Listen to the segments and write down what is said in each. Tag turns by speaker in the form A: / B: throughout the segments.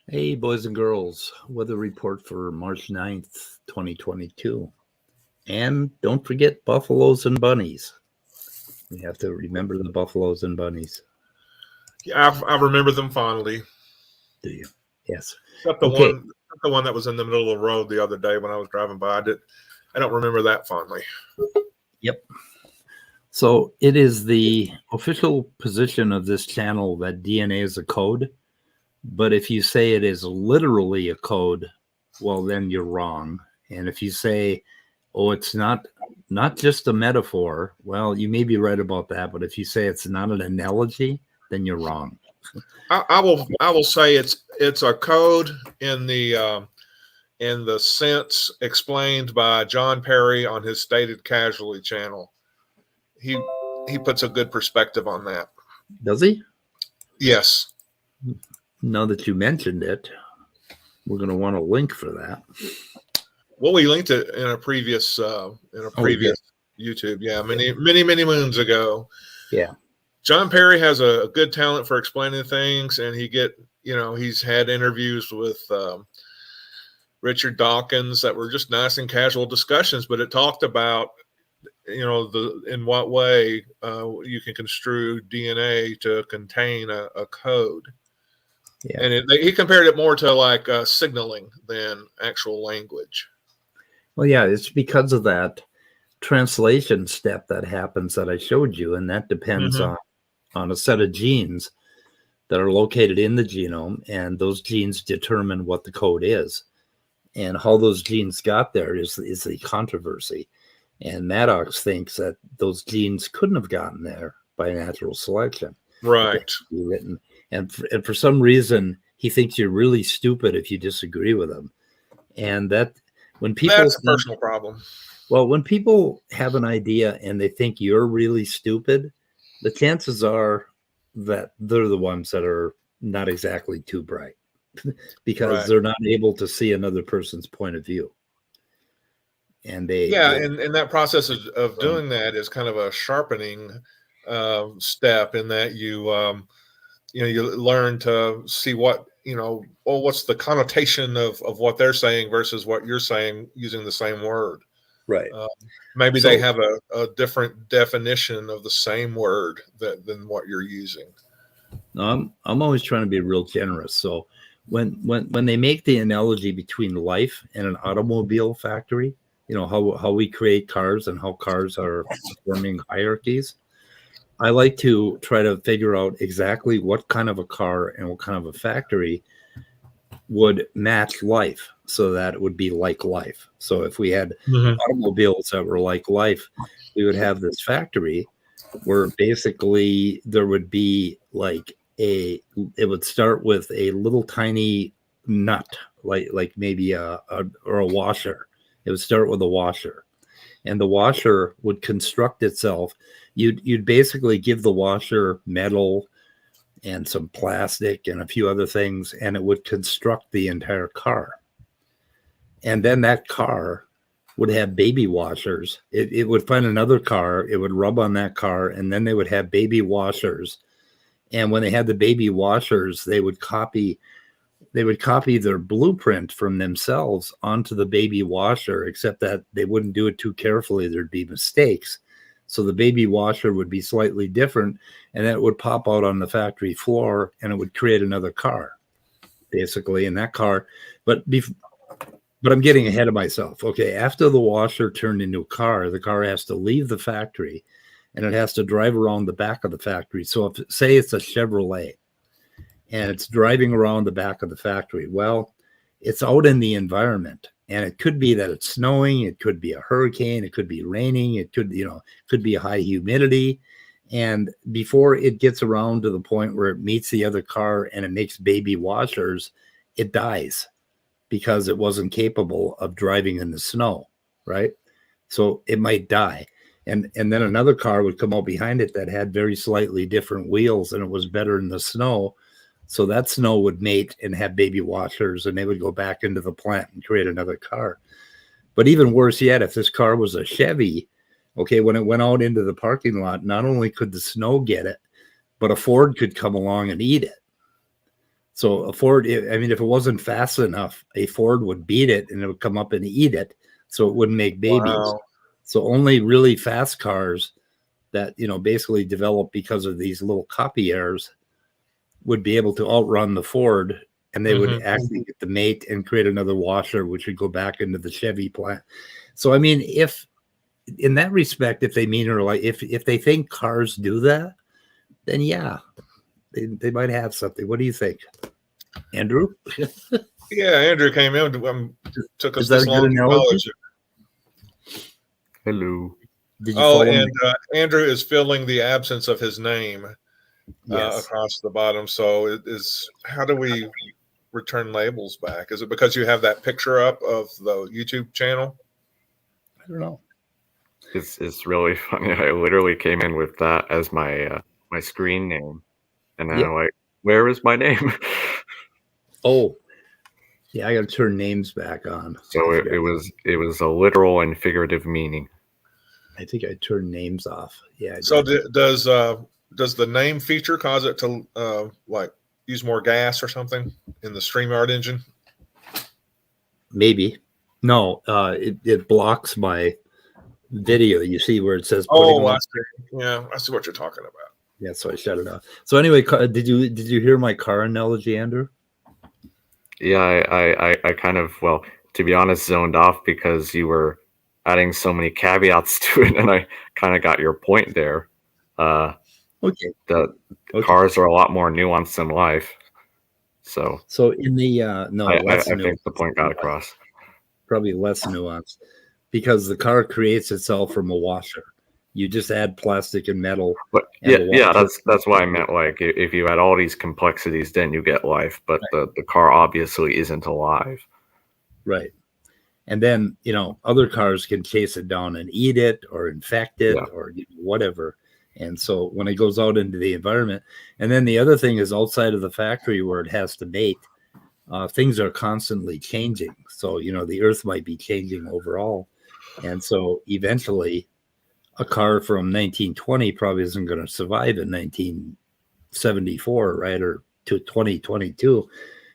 A: Hey, boys and girls, weather report for March 9th, 2022. And don't forget buffaloes and bunnies. We have to remember the buffaloes and bunnies.
B: Yeah, I remember them fondly.
A: Do you? Yes.
B: Except the one that was in the middle of the road the other day when I was driving by. I don't remember that fondly.
A: Yep. So it is the official position of this channel that DNA is a code. But if you say it is literally a code, well, then you're wrong. And if you say, oh, it's not just a metaphor, well, you may be right about that. But if you say it's not an analogy, then you're wrong.
B: I will say it's a code in the sense explained by John Perry on his Stated Casually channel. He puts a good perspective on that.
A: Does he?
B: Yes.
A: Now that you mentioned it, we're going to want a link for that.
B: Well, we linked it in a previous YouTube. Yeah, many moons ago.
A: Yeah.
B: John Perry has a good talent for explaining things, and he's had interviews with Richard Dawkins that were just nice and casual discussions, but it talked about in what way you can construe DNA to contain a code. Yeah. And he compared it more to like signaling than actual language.
A: Well, yeah, it's because of that translation step that happens that I showed you, and that depends on a set of genes that are located in the genome, and those genes determine what the code is. And how those genes got there is the controversy. And Maddox thinks that those genes couldn't have gotten there by natural selection.
B: Right.
A: Written. And for some reason, he thinks you're really stupid if you disagree with him. And that's
B: a personal problem.
A: Well, when people have an idea and they think you're really stupid, the chances are that they're the ones that are not exactly too bright because they're not able to see another person's point of view. And
B: and that process of doing that is kind of a sharpening step in that you learn to see what's the connotation of what they're saying versus what you're saying using the same word.
A: Right.
B: Maybe they have a different definition of the same word than what you're using.
A: I'm always trying to be real generous. So when they make the analogy between life and an automobile factory, how we create cars and how cars are forming hierarchies, I like to try to figure out exactly what kind of a car and what kind of a factory would match life so that it would be like life. So if we had automobiles that were like life, we would have this factory where basically there would be it would start with a little tiny nut, like maybe a washer. It would start with a washer, and the washer would construct itself. You'd basically give the washer metal and some plastic and a few other things, and it would construct the entire car. And then that car would have baby washers. It would find another car, it would rub on that car, and then they would have baby washers. And when they had the baby washers, they would copy their blueprint from themselves onto the baby washer, except that they wouldn't do it too carefully. There'd be mistakes. So the baby washer would be slightly different, and that would pop out on the factory floor, and it would create another car, basically, in that car. But I'm getting ahead of myself. Okay, after the washer turned into a car, the car has to leave the factory, and it has to drive around the back of the factory. So say it's a Chevrolet, and it's driving around the back of the factory. Well, it's out in the environment. And it could be that it's snowing, it could be a hurricane, it could be raining, it could, could be a high humidity. And before it gets around to the point where it meets the other car and it makes baby washers, it dies because it wasn't capable of driving in the snow, right? So it might die. And then another car would come out behind it that had very slightly different wheels and it was better in the snow. So that snow would mate and have baby washers, and they would go back into the plant and create another car. But even worse yet, if this car was a Chevy, okay, when it went out into the parking lot, not only could the snow get it, but a Ford could come along and eat it. So a Ford, I mean, if it wasn't fast enough, a Ford would beat it and it would come up and eat it, so it wouldn't make babies.
B: Wow.
A: So only really fast cars that, basically develop because of these little copy errors would be able to outrun the Ford, and they would actually get the mate and create another washer, which would go back into the Chevy plant. So, I mean, if in that respect, if they mean, or like, if they think cars do that, then yeah, they might have something. What do you think, Andrew?
B: Yeah, Andrew came in, took us
A: Is that
B: this
A: a good
B: long to
A: analogy?
B: acknowledge it.
C: Hello.
A: Did you
B: Oh,
A: follow
B: and
A: me?
B: Andrew is filling the absence of his name
A: Yes.
B: across the bottom. So it is, how do we return labels back? Is it because you have that picture up of the YouTube channel?
A: I don't know.
C: It's really funny. I literally came in with that as my my screen name, and then I'm like, where is my name?
A: Oh, yeah, I got to turn names back on.
C: So it was a literal and figurative meaning.
A: I think I turned names off. Yeah.
B: So does the name feature cause it to like use more gas or something in the StreamYard engine?
A: Maybe. No, it blocks my video. You see where it says
B: Oh, I see. Yeah, I see what you're talking about.
A: Yeah, so I shut it off. So anyway, did you hear my car analogy, Andrew?
C: Yeah, I kind of, well, to be honest, zoned off because you were adding so many caveats to it, and I kind of got your point there.
A: Okay.
C: The cars are a lot more nuanced than life. So
A: in the
C: I think the point got across.
A: Probably less nuanced because the car creates itself from a washer. You just add plastic and metal.
C: But yeah, that's why I meant, like, if you had all these complexities, then you get life. But the car obviously isn't alive.
A: Right. And then, other cars can chase it down and eat it or infect it or whatever. And so when it goes out into the environment, and then the other thing is outside of the factory where it has to mate, things are constantly changing. So, the earth might be changing overall. And so eventually a car from 1920 probably isn't going to survive in 1974, right? Or to 2022.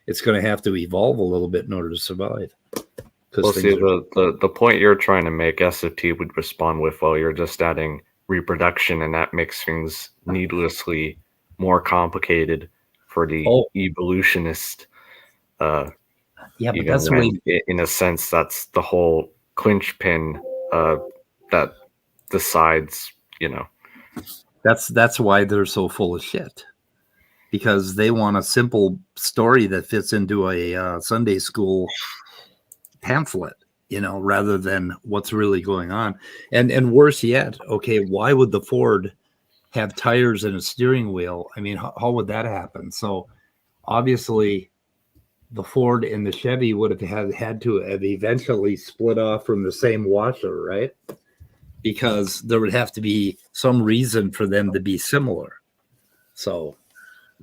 A: It's going to have to evolve a little bit in order to survive.
C: Well, see, the point you're trying to make, SFT would respond with, well, you're just adding reproduction, and that makes things needlessly more complicated for the evolutionist.
A: But that's
C: in a sense, that's the whole clinch pin that decides,
A: That's why they're so full of shit, because they want a simple story that fits into a Sunday school pamphlet, rather than what's really going on. And worse yet, okay, why would the Ford have tires and a steering wheel? I mean, how would that happen? So obviously the Ford and the Chevy would have had to have eventually split off from the same washer, right? Because there would have to be some reason for them to be similar. So,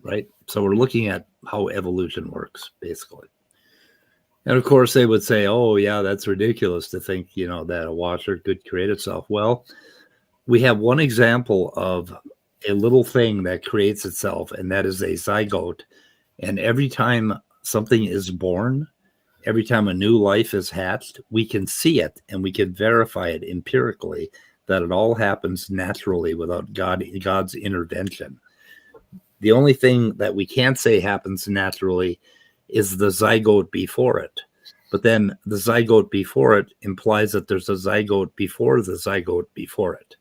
A: right? So we're looking at how evolution works, basically. And of course, they would say, oh, yeah, that's ridiculous to think, that a washer could create itself. Well, we have one example of a little thing that creates itself, and that is a zygote. And every time something is born, every time a new life is hatched, we can see it and we can verify it empirically that it all happens naturally without God's intervention. The only thing that we can't say happens naturally is the zygote before it. But then the zygote before it implies that there's a zygote before the zygote before it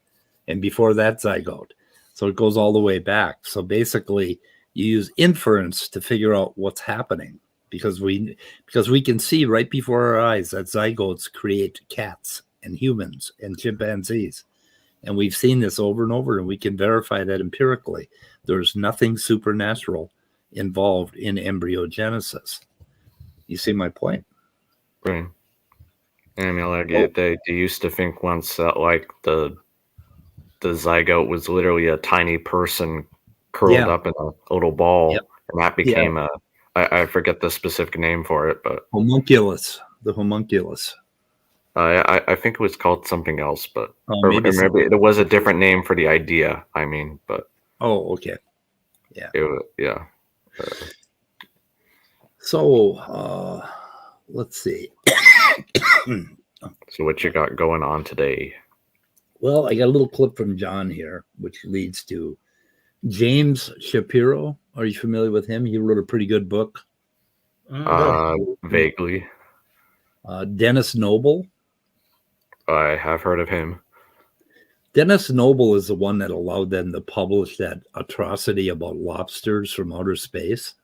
A: and before that zygote. So it goes all the way back. So basically, you use inference to figure out what's happening because we can see right before our eyes that zygotes create cats and humans and chimpanzees. And we've seen this over and over, and we can verify that empirically. There's nothing supernatural involved in embryogenesis. You see my point?
C: Right. I mean, like they used to think once that like the zygote was literally a tiny person curled up in a little ball, and that became I forget the specific name for it, but
A: homunculus, the homunculus.
C: I think it was called something else, but or
A: maybe
C: it was a different name for the idea. I mean, but
A: okay, yeah,
C: it was, yeah.
A: So let's see.
C: So what you got going on today?
A: Well, I got a little clip from John here, which leads to James Shapiro. Are you familiar with him? He wrote a pretty good book.
C: Vaguely.
A: Dennis Noble.
C: I have heard of him.
A: Dennis Noble is the one that allowed them to publish that atrocity about lobsters from outer space.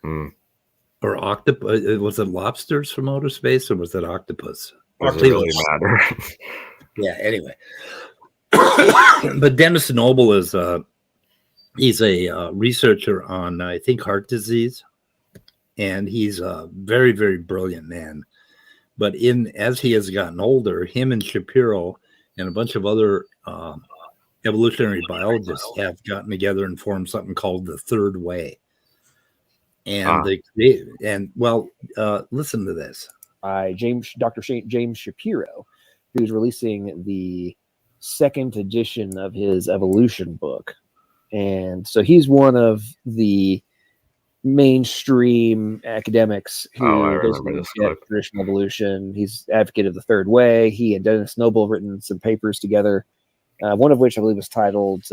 A: Or octopus. Was it lobsters from outer space, or was it octopus?
C: Does it really matter?
A: Yeah, anyway. But Dennis Noble is he's a researcher on, I think, heart disease. And he's a very, very brilliant man. But as he has gotten older, him and Shapiro and a bunch of other evolutionary biologists have gotten together and formed something called the Third Way. And listen to this.
D: Dr. James Shapiro, who's releasing the second edition of his evolution book. And so he's one of the mainstream academics who get traditional evolution. He's advocate of the Third Way. He and Dennis Noble have written some papers together, one of which I believe was titled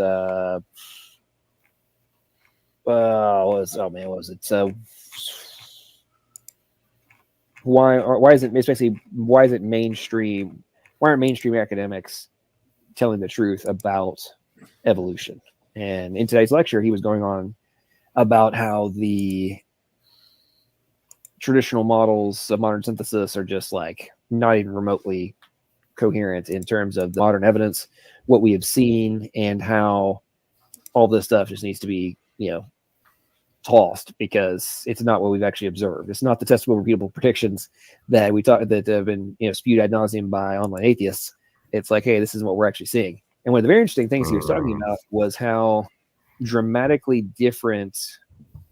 D: why aren't mainstream academics telling the truth about evolution? And in today's lecture, he was going on about how the traditional models of modern synthesis are just like not even remotely coherent in terms of the modern evidence, what we have seen, and how all this stuff just needs to be, tossed because it's not what we've actually observed. It's not the testable, repeatable predictions that that have been spewed ad nauseum by online atheists. It's like, hey, this is what we're actually seeing. And one of the very interesting things he was talking about was how dramatically different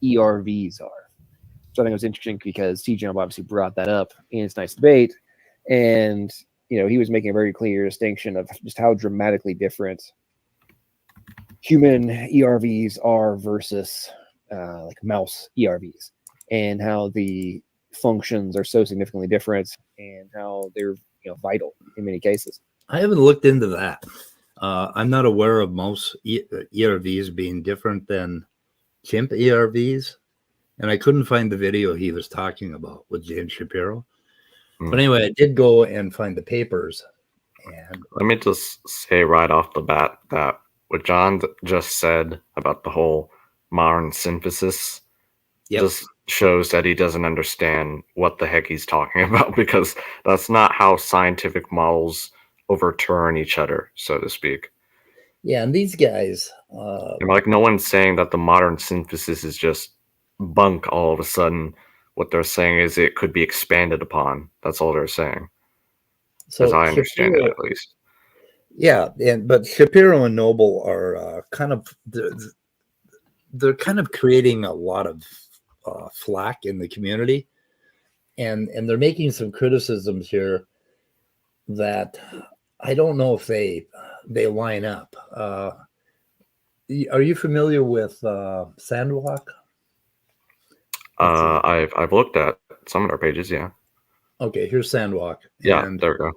D: ERVs are. So I think it was interesting because TJump obviously brought that up in tonight's debate, and he was making a very clear distinction of just how dramatically different human ERVs are versus like mouse ERVs, and how the functions are so significantly different, and how they're vital in many cases.
A: I haven't looked into that. I'm not aware of mouse ERVs being different than chimp ERVs, and I couldn't find the video he was talking about with James Shapiro. But anyway, I did go and find the papers. And
C: let me just say right off the bat that what John just said about the whole modern synthesis just shows that he doesn't understand what the heck he's talking about, because that's not how scientific models overturn each other, so to speak.
A: Yeah, and these guys
C: like, no one's saying that the modern synthesis is just bunk all of a sudden. What they're saying is it could be expanded upon. That's all they're saying, as I understand it, at least.
A: Yeah, but Shapiro and Noble are they're kind of creating a lot of flack in the community, and they're making some criticisms here that I don't know if they line up. Are you familiar with Sandwalk?
C: I've looked at some of their pages. Yeah.
A: Okay, here's Sandwalk.
C: Yeah,
A: and
C: there we go.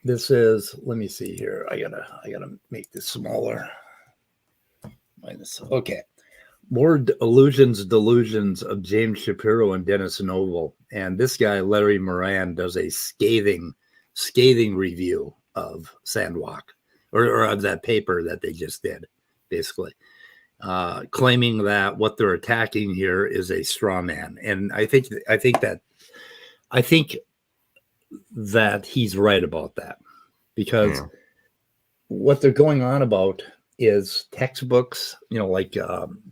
A: This is. Let me see here. I gotta make this smaller. Okay. More delusions of James Shapiro and Dennis Noble. And this guy, Larry Moran, does a scathing review of Sandwalk, or of that paper that they just did, basically. claiming that what they're attacking here is a straw man. And I think that he's right about that, because what they're going on about is textbooks, like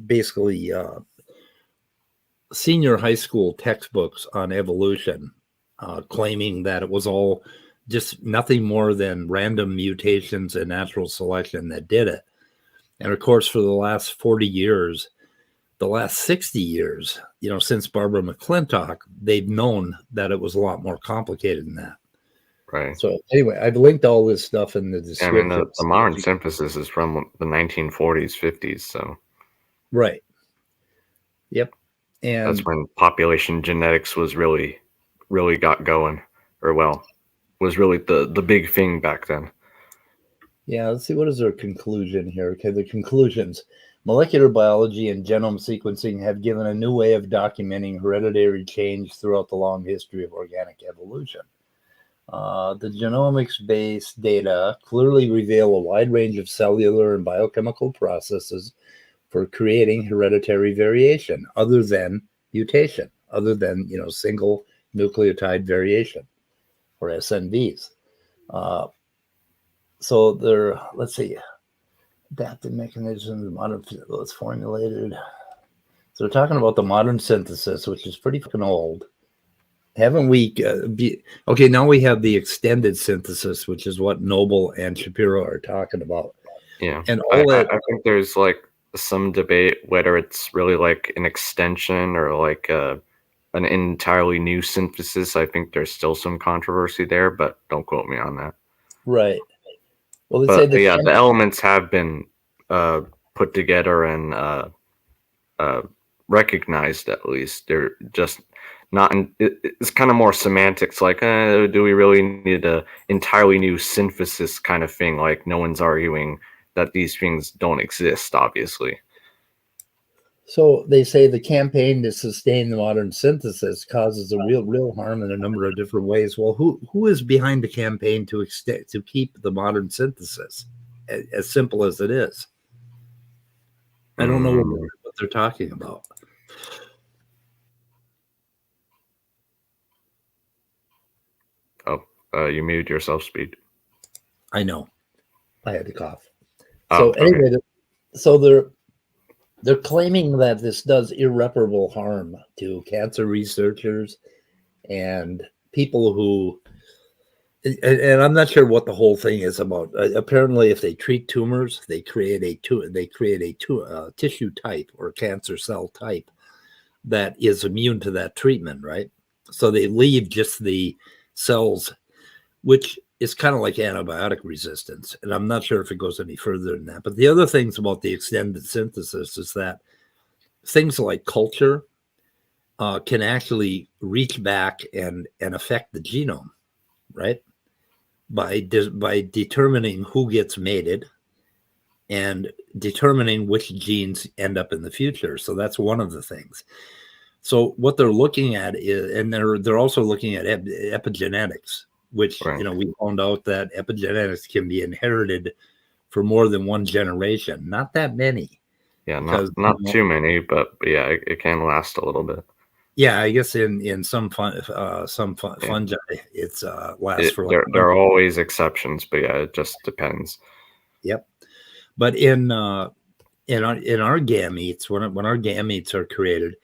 A: basically senior high school textbooks on evolution, claiming that it was all just nothing more than random mutations and natural selection that did it. And of course, for the last 40 years, the last 60 years, since Barbara McClintock, they've known that it was a lot more complicated than that.
C: Right.
A: So anyway, I've linked all this stuff in the description.
C: I mean, the modern synthesis is from the 1940s, 50s. So.
A: Right. Yep. And
C: that's when population genetics was really got going, or was really the big thing back then.
A: Yeah, let's see, what is their conclusion here? Okay, the conclusions. Molecular biology and genome sequencing have given a new way of documenting hereditary change throughout the long history of organic evolution. The genomics-based data clearly reveal a wide range of cellular and biochemical processes for creating hereditary variation, other than mutation, other than single nucleotide variation, or SNVs. So they're, let's see, adaptive mechanisms, modern was formulated. So they're talking about the modern synthesis, which is pretty fucking old. Haven't we? Okay, now we have the extended synthesis, which is what Noble and Shapiro are talking about.
C: Yeah,
A: and all
C: I think there's like some debate whether it's really like an extension or like an entirely new synthesis. I think there's still some controversy there, but don't quote me on that.
A: Right. Well, they
C: but
A: say
C: the elements have been put together and recognized. At least they're just not. It's kind of more semantics. Like, do we really need a entirely new synthesis kind of thing? Like, no one's arguing that these things don't exist, obviously.
A: So they say the campaign to sustain the modern synthesis causes a real harm in a number of different ways. Well, who is behind the campaign to keep the modern synthesis? As simple as it is, I don't know what they're talking about.
C: Oh, you muted yourself, Speed.
A: I know. I had to cough.
C: Oh,
A: so anyway, so they're claiming that this does irreparable harm to cancer researchers and people who, and I'm not sure what the whole thing is about. Apparently, if they treat tumors, they create a tissue type or cancer cell type that is immune to that treatment, right? So they leave just the cells, which is kind of like antibiotic resistance. And I'm not sure if it goes any further than that. But the other things about the extended synthesis is that things like culture can actually reach back and affect the genome, right? By determining who gets mated and determining which genes end up in the future. So that's one of the things. So what they're looking at is, and they're also looking at epigenetics, which, we found out that epigenetics can be inherited for more than one generation. Not that many.
C: Yeah, not too many, but yeah, it can last a little bit.
A: Yeah, I guess in some fungi, it's lasts for.
C: There are always exceptions, but yeah, it just depends.
A: Yep, but in our gametes, when our gametes are created,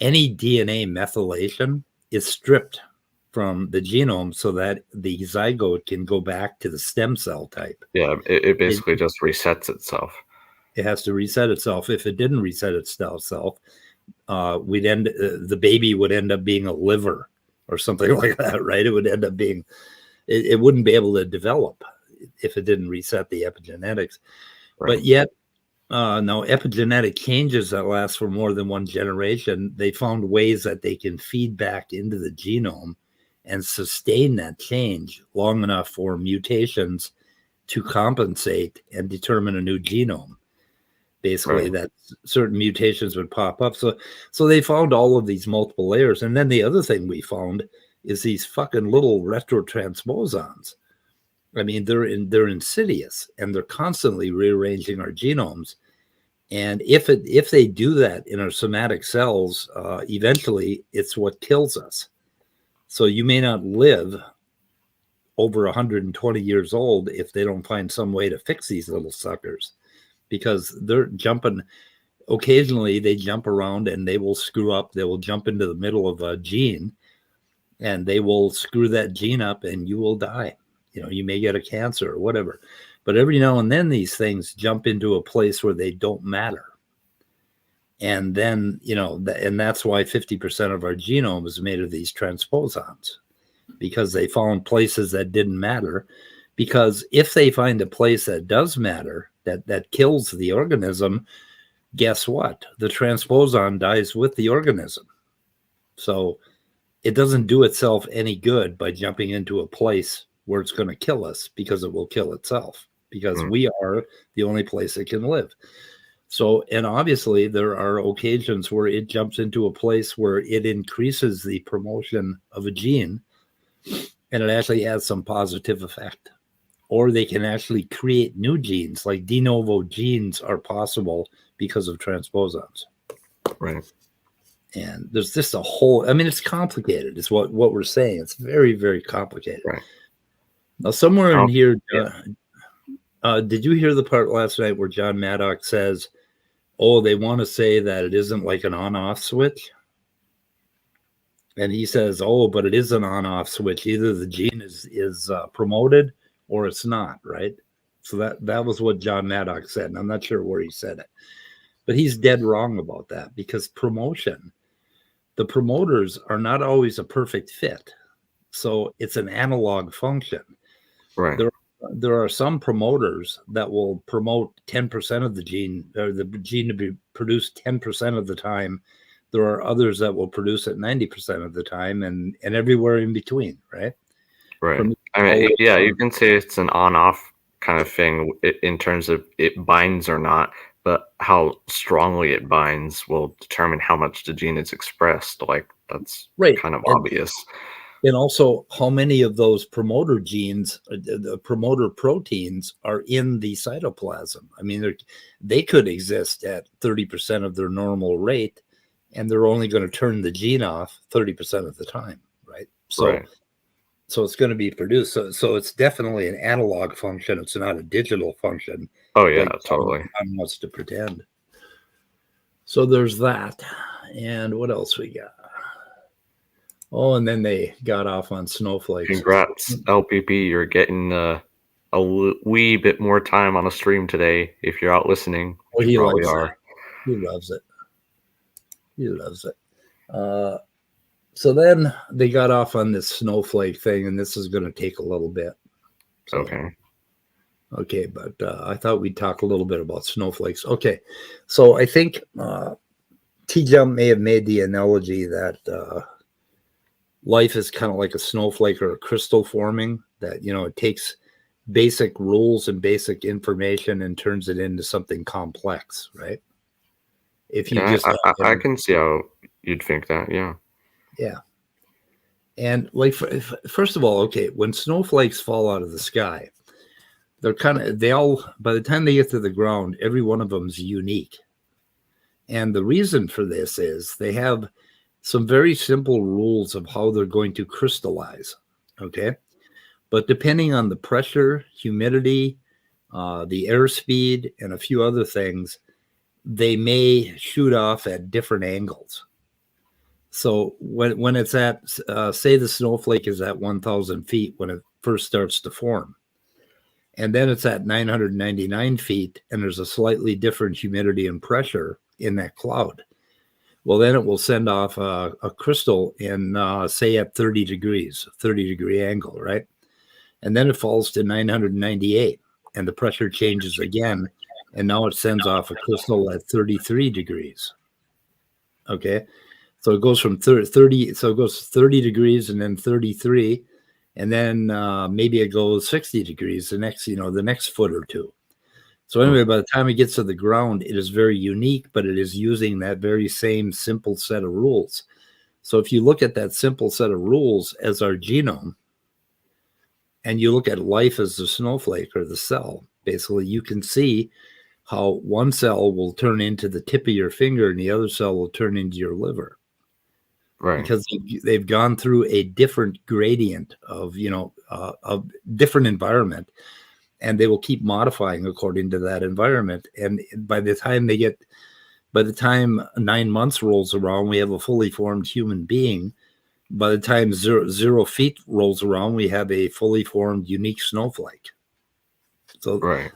A: any DNA methylation is stripped from the genome so that the zygote can go back to the stem cell type.
C: Yeah, it basically just resets itself.
A: It has to reset itself. If it didn't reset itself, the baby would end up being a liver or something like that, right? It would end up being, it wouldn't be able to develop if it didn't reset the epigenetics. Right. But yet, now epigenetic changes that last for more than one generation, they found ways that they can feed back into the genome and sustain that change long enough for mutations to compensate and determine a new genome. Basically, that certain mutations would pop up. So they found all of these multiple layers. And then the other thing we found is these fucking little retrotransposons. I mean, they're insidious, and they're constantly rearranging our genomes. And if they do that in our somatic cells, eventually it's what kills us. So you may not live over 120 years old if they don't find some way to fix these little suckers, because they're jumping. Occasionally they jump around and they will screw up. They will jump into the middle of a gene and they will screw that gene up and you will die. You may get a cancer or whatever. But every now and then these things jump into a place where they don't matter. And then, and that's why 50% of our genome is made of these transposons, because they found places that didn't matter. Because if they find a place that does matter, that kills the organism, guess what? The transposon dies with the organism. So it doesn't do itself any good by jumping into a place where it's going to kill us, because it will kill itself, because we are the only place it can live. So, and obviously there are occasions where it jumps into a place where it increases the promotion of a gene and it actually has some positive effect. Or they can actually create new genes, like de novo genes are possible because of transposons.
C: Right.
A: And there's just a whole, it's complicated. It's what we're saying. It's very, very complicated.
C: Right.
A: Now, somewhere in here, did you hear the part last night where John Maddox says, they want to say that it isn't like an on-off switch? And he says, but it is an on-off switch. Either the gene is promoted or it's not, right? So that was what John Maddox said. And I'm not sure where he said it. But he's dead wrong about that, because the promoters are not always a perfect fit. So it's an analog function.
C: Right.
A: There are some promoters that will promote 10% of the gene, or the gene to be produced 10% of the time. There are others that will produce it 90% of the time, and everywhere in between, right?
C: Right. You can say it's an on-off kind of thing in terms of it binds or not, but how strongly it binds will determine how much the gene is expressed. Like, that's kind of obvious.
A: And also how many of those promoter genes, the promoter proteins, are in the cytoplasm. They could exist at 30% of their normal rate, and they're only going to turn the gene off 30% of the time, right? So it's going to be produced. So it's definitely an analog function. It's not a digital function.
C: Oh, yeah, totally.
A: Someone wants to pretend. So there's that. And what else we got? And then they got off on snowflakes.
C: Congrats, LPP. You're getting a wee bit more time on a stream today. If you're out listening, you probably are.
A: He loves it. He loves it. So then they got off on this snowflake thing, and this is going to take a little bit. So, okay, but I thought we'd talk a little bit about snowflakes. Okay, so I think TJump may have made the analogy that life is kind of like a snowflake or a crystal forming, that, it takes basic rules and basic information and turns it into something complex, right? If you
C: I can see how you'd think that, yeah.
A: Yeah. And like, first of all, when snowflakes fall out of the sky, by the time they get to the ground, every one of them is unique. And the reason for this is they have some very simple rules of how they're going to crystallize. Okay. But depending on the pressure, humidity, the airspeed, and a few other things, they may shoot off at different angles. So when it's at, say the snowflake is at 1,000 feet when it first starts to form, and then it's at 999 feet, and there's a slightly different humidity and pressure in that cloud. Well, then it will send off a crystal in, say, at 30 degree angle, right? And then it falls to 998, and the pressure changes again, and now it sends off a crystal at 33 degrees. Okay. So it goes from 30, so it goes 30 degrees and then 33, and then maybe it goes 60 degrees the next foot or two. So anyway, by the time it gets to the ground, it is very unique, but it is using that very same simple set of rules. So if you look at that simple set of rules as our genome, and you look at life as the snowflake or the cell, basically you can see how one cell will turn into the tip of your finger and the other cell will turn into your liver.
C: Right.
A: Because they've gone through a different gradient of, a different environment, and they will keep modifying according to that environment. And by the time 9 months rolls around, we have a fully formed human being. By the time 0 feet rolls around, we have a fully formed, unique snowflake. So
C: Right.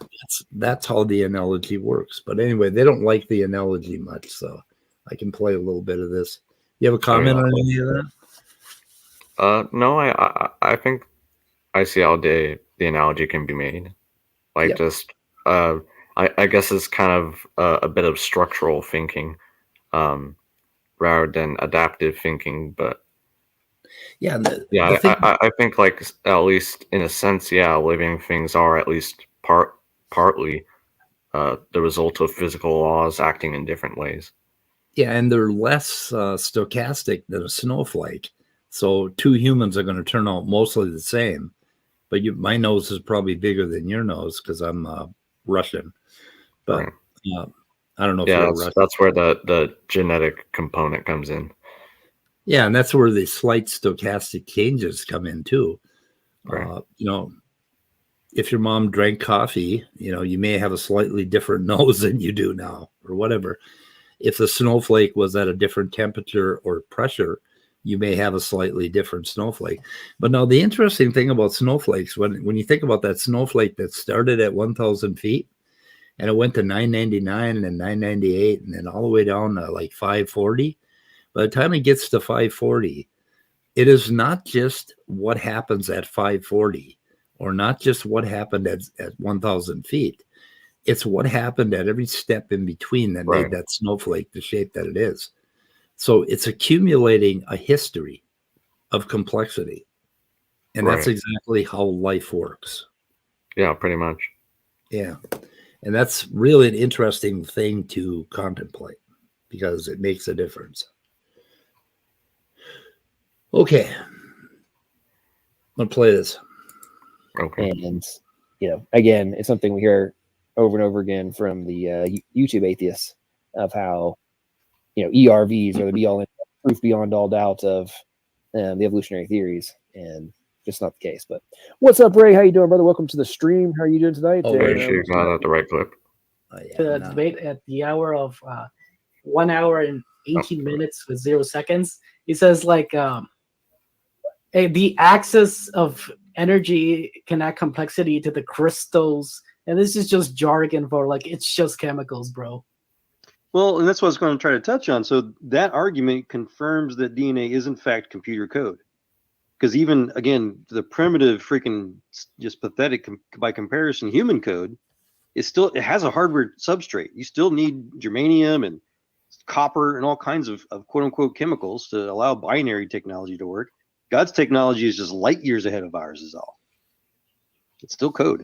A: that's how the analogy works. But anyway, they don't like the analogy much, so I can play a little bit of this. You have a comment on any of that?
C: No, I think I see how the analogy can be made. Like,
A: Yep.
C: just I guess it's kind of a bit of structural thinking, rather than adaptive thinking. But
A: Yeah,
C: I think, like, at least in a sense, living things are at least partly the result of physical laws acting in different ways.
A: Yeah, and they're less stochastic than a snowflake. So 2 humans are going to turn out mostly the same. But my nose is probably bigger than your nose because I'm Russian. But
C: Right.
A: I don't know if you're Russian.
C: That's where the genetic component comes in.
A: Yeah, and that's where the slight stochastic changes come in too.
C: Right.
A: If your mom drank coffee, you may have a slightly different nose than you do now, or whatever. If the snowflake was at a different temperature or pressure, you may have a slightly different snowflake. But now the interesting thing about snowflakes, when you think about that snowflake that started at 1,000 feet and it went to 999 and then 998 and then all the way down to like 540, by the time it gets to 540, it is not just what happens at 540 or not just what happened at 1,000 feet. It's what happened at every step in between that made that snowflake the shape that it is. So it's accumulating a history of complexity. And that's exactly how life works.
C: Yeah, pretty much.
A: Yeah. And that's really an interesting thing to contemplate because it makes a difference. Okay. I'm going to play this.
C: Okay.
D: And, again, it's something we hear over and over again from the YouTube atheists of how, ERVs are the be-all proof beyond all doubt of the evolutionary theories, and just not the case. But what's up, Ray? How you doing, brother? Welcome to the stream. How are you doing tonight?
C: Very sure you got the right clip.
E: The debate at the hour of 1 hour and 18 minutes with 0 seconds. He says, like, the axis of energy can add complexity to the crystals, and this is just jargon for, like, it's just chemicals, bro.
F: Well, and that's what I was going to try to touch on. So that argument confirms that DNA is in fact computer code. Because even, again, the primitive, freaking just pathetic by comparison human code is still, it has a hardware substrate. You still need germanium and copper and all kinds of quote unquote chemicals to allow binary technology to work. God's technology is just light years ahead of ours is all. It's still code.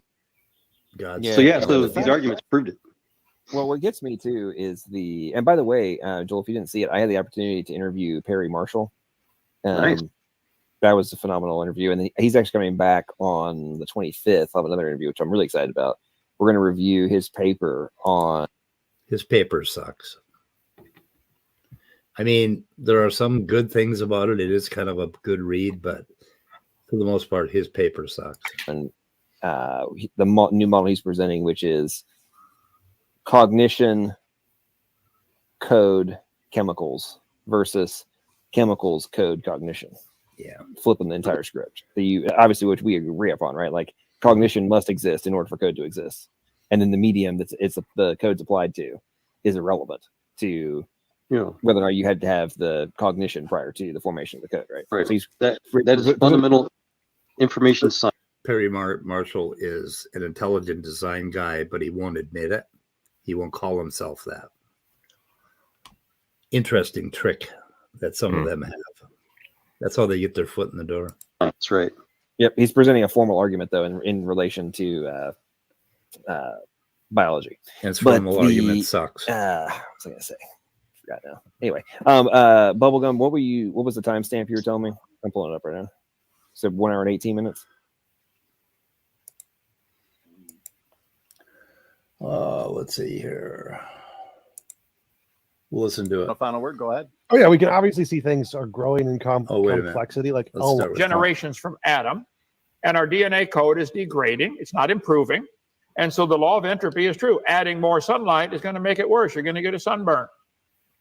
A: God.
D: Yeah.
F: So these arguments proved it.
D: Well, what gets me too is and by the way, Joel, if you didn't see it, I had the opportunity to interview Perry Marshall.
F: Nice.
D: That was a phenomenal interview. And he's actually coming back on the 25th. I'll have another interview, which I'm really excited about. We're going to review his paper on.
A: His paper sucks. I mean, there are some good things about it. It is kind of a good read, but for the most part, his paper sucks.
D: And the new model he's presenting, which is cognition, code, chemicals versus chemicals, code, cognition.
A: Yeah,
D: flipping the entire script. Obviously, which we agree upon, right? Like cognition must exist in order for code to exist, and then the medium the code's applied to is irrelevant to whether or not you had to have the cognition prior to the formation of the code, right?
F: Right.
D: So
F: that is fundamental information science.
A: Perry Marshall is an intelligent design guy, but he won't admit it. He won't call himself that. Interesting trick that some of them have. That's how they get their foot in the door.
F: That's right.
D: Yep. He's presenting a formal argument, though, in relation to biology.
A: And his formal argument sucks.
D: What was I going to say? Forgot now. Anyway, Bubblegum, what was the timestamp you were telling me? I'm pulling it up right now. So 1 hour and 18 minutes.
A: Let's see here. We'll listen to
G: A
A: it.
G: final word. Go ahead.
H: Oh yeah, we can obviously see things are growing in
A: Oh, wait a minute.
H: complexity. Like
A: Let's start with
I: generations from Adam, and our DNA code is degrading. It's not improving. And so the law of entropy is true. Adding more sunlight is going to make it worse. You're going to get a sunburn.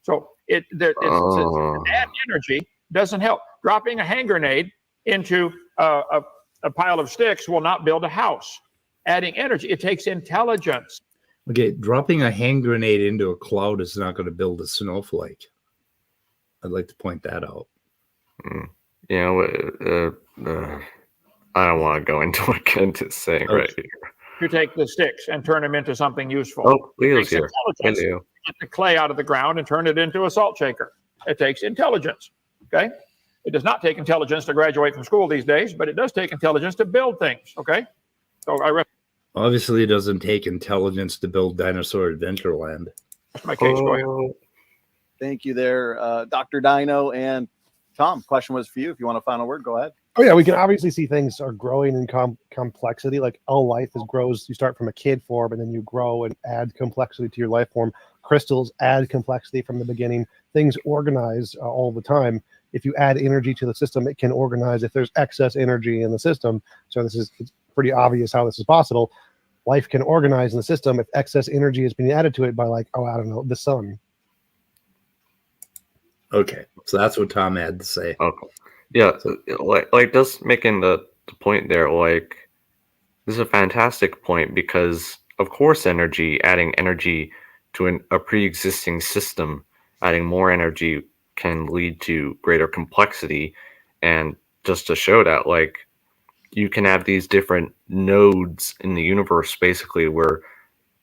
I: So add energy doesn't help. Dropping a hand grenade into a pile of sticks will not build a house. Adding energy, it takes intelligence.
A: Okay, dropping a hand grenade into a cloud is not going to build a snowflake. I'd like to point that out.
C: You know, I don't want to go into what Kent is saying right here.
I: You take the sticks and turn them into something useful.
C: Oh, Leo's
I: It takes
C: here.
I: intelligence
C: Hello.
I: to get the clay out of the ground and turn it into a salt shaker. It takes intelligence. Okay. It does not take intelligence to graduate from school these days, but it does take intelligence to build things. Okay. So
A: Obviously, it doesn't take intelligence to build Dinosaur Adventureland.
I: that's my case. Go ahead.
G: Thank you there, Dr. Dino. And Tom, question was for you. If you want a final word, go ahead.
H: Oh yeah, we can obviously see things are growing in complexity. Like all life grows. You start from a kid form, and then you grow and add complexity to your life form. Crystals add complexity from the beginning. Things organize all the time. If you add energy to the system, it can organize. If there's excess energy in the system, so it's pretty obvious how this is possible. Life can organize in the system if excess energy is being added to it by, like, I don't know, the sun.
A: Okay, so that's what Tom had to say.
C: Okay. Yeah, like just making the point there, like, this is a fantastic point because, of course, adding energy to a pre-existing system, adding more energy can lead to greater complexity. And just to show that, like, you can have these different nodes in the universe. Basically, we're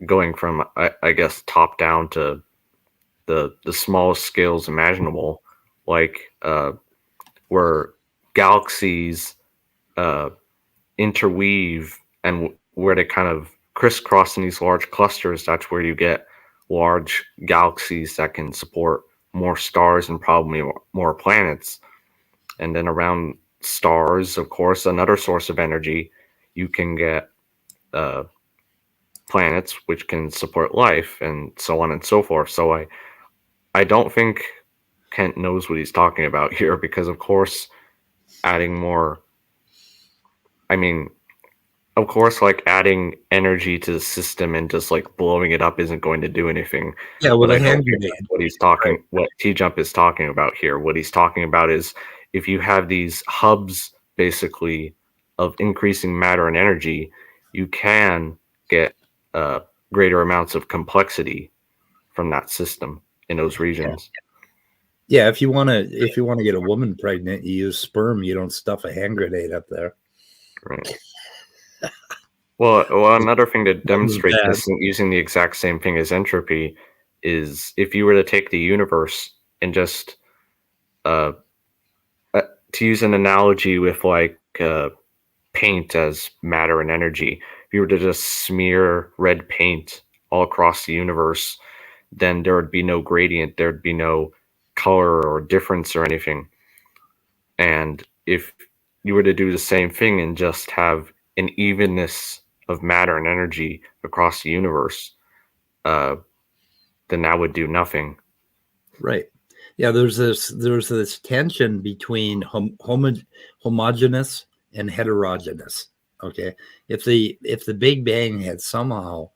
C: going from, I guess, top down to the smallest scales imaginable, like where galaxies interweave and where they kind of crisscross in these large clusters. That's where you get large galaxies that can support more stars and probably more planets. And then around stars, of course, another source of energy, you can get planets which can support life, and so on and so forth. So I don't think Kent knows what he's talking about here, because of course adding more, I mean, of course, like, adding energy to the system and just like blowing it up isn't going to do anything.
A: Yeah, with
C: But
A: a
C: I don't
A: hand
C: think
A: grenade.
C: that's what he's talking, what TJump is talking about here. What he's talking about is, if you have these hubs basically of increasing matter and energy, you can get greater amounts of complexity from that system in those regions.
A: Yeah, if you want to get a woman pregnant, you use sperm. You don't stuff a hand grenade up there.
C: Right. Well, another thing to demonstrate
A: bad.
C: this using the exact same thing as entropy is, if you were to take the universe and just to use an analogy with, like, paint as matter and energy, if you were to just smear red paint all across the universe, then there would be no gradient, there'd be no color or difference or anything. And if you were to do the same thing and just have an evenness of matter and energy across the universe, then that would do nothing.
A: Right. Yeah, there's this tension between homogeneous and heterogeneous. Okay. If the Big Bang had somehow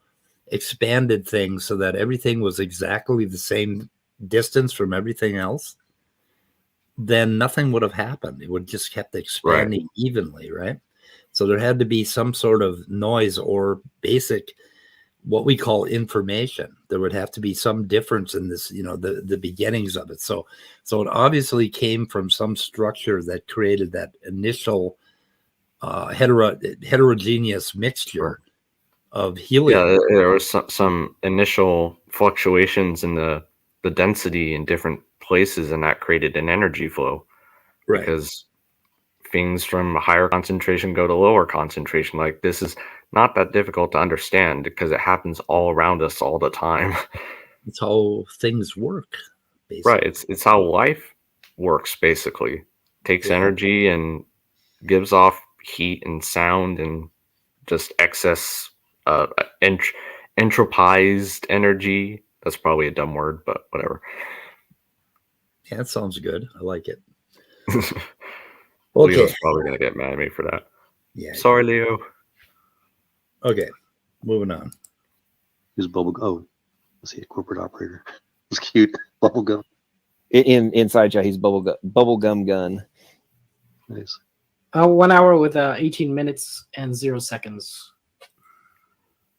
A: expanded things so that everything was exactly the same distance from everything else, then nothing would have happened. It would just kept expanding evenly, right? So there had to be some sort of noise or basic, what we call information. There would have to be some difference in this, the beginnings of it. So it obviously came from some structure that created that initial heterogeneous mixture of helium.
C: Yeah, there was some initial fluctuations in the density in different places, and that created an energy flow.
A: Right.
C: Because things from a higher concentration go to lower concentration. Like, this is not that difficult to understand because it happens all around us all the time.
A: It's how things work, basically.
C: Right. It's how life works, basically. Takes energy and gives off heat and sound and just excess entropized energy. That's probably a dumb word, but whatever.
A: Yeah, that sounds good. I like it.
C: Leo's probably going to get mad at me for that.
A: Yeah.
C: Sorry, Leo.
A: Okay. Moving on.
F: Who's bubble? Oh, let's see, a corporate operator. It's cute. Bubblegum.
D: Inside chat, he's bubblegum gun.
F: Nice.
E: 1 hour with 18 minutes and 0 seconds.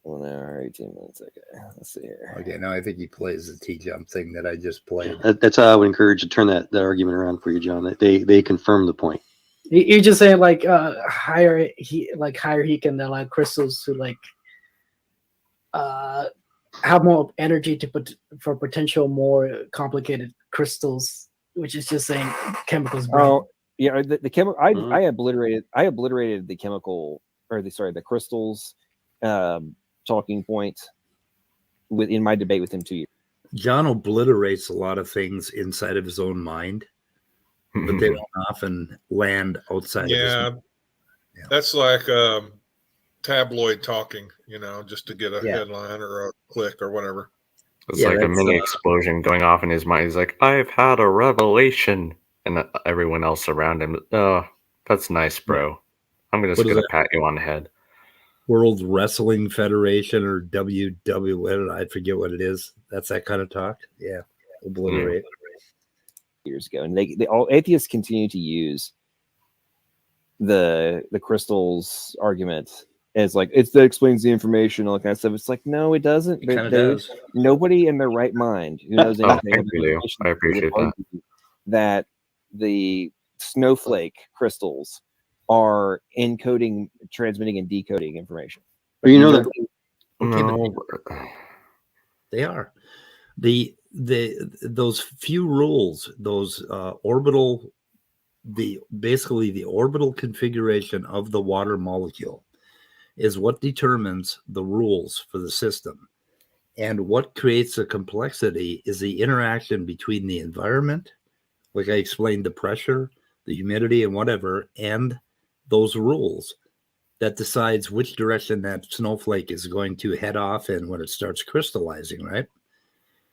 D: 1 hour, 18 minutes. Okay, let's see here.
A: Okay, now I think he plays the TJump thing that I just played.
F: That's how I would encourage you to turn that argument around for you, John. That they confirm the point.
E: You're just saying like hierarchy and then like crystals to like have more energy to put for potential more complicated crystals, which is just saying chemicals.
D: Oh, yeah, the chemical. I obliterated the chemical the crystals talking point in my debate with him 2 years.
A: John obliterates a lot of things inside of his own mind, but they don't often land outside of his mind.
B: Yeah, that's like tabloid talking, just to get a headline or a click or whatever.
C: It's like a mini explosion going off in his mind. He's like, I've had a revelation. And everyone else around him, oh, that's nice, bro. I'm just going to pat you on the head.
A: World Wrestling Federation or WW, I forget what it is. That's that kind of talk. Yeah. Obliterate.
D: Years ago. And they all atheists continue to use the crystals argument as like that explains the information, all that kind of stuff. It's like, no, it doesn't. There's nobody in their right mind who knows anything.
C: I appreciate
D: that the snowflake crystals are encoding, transmitting, and decoding information.
F: But you know that
A: they are those few rules, those orbital, basically the orbital configuration of the water molecule is what determines the rules for the system. And what creates the complexity is the interaction between the environment, like I explained, the pressure, the humidity, and whatever, and those rules that decides which direction that snowflake is going to head off in when it starts crystallizing, right?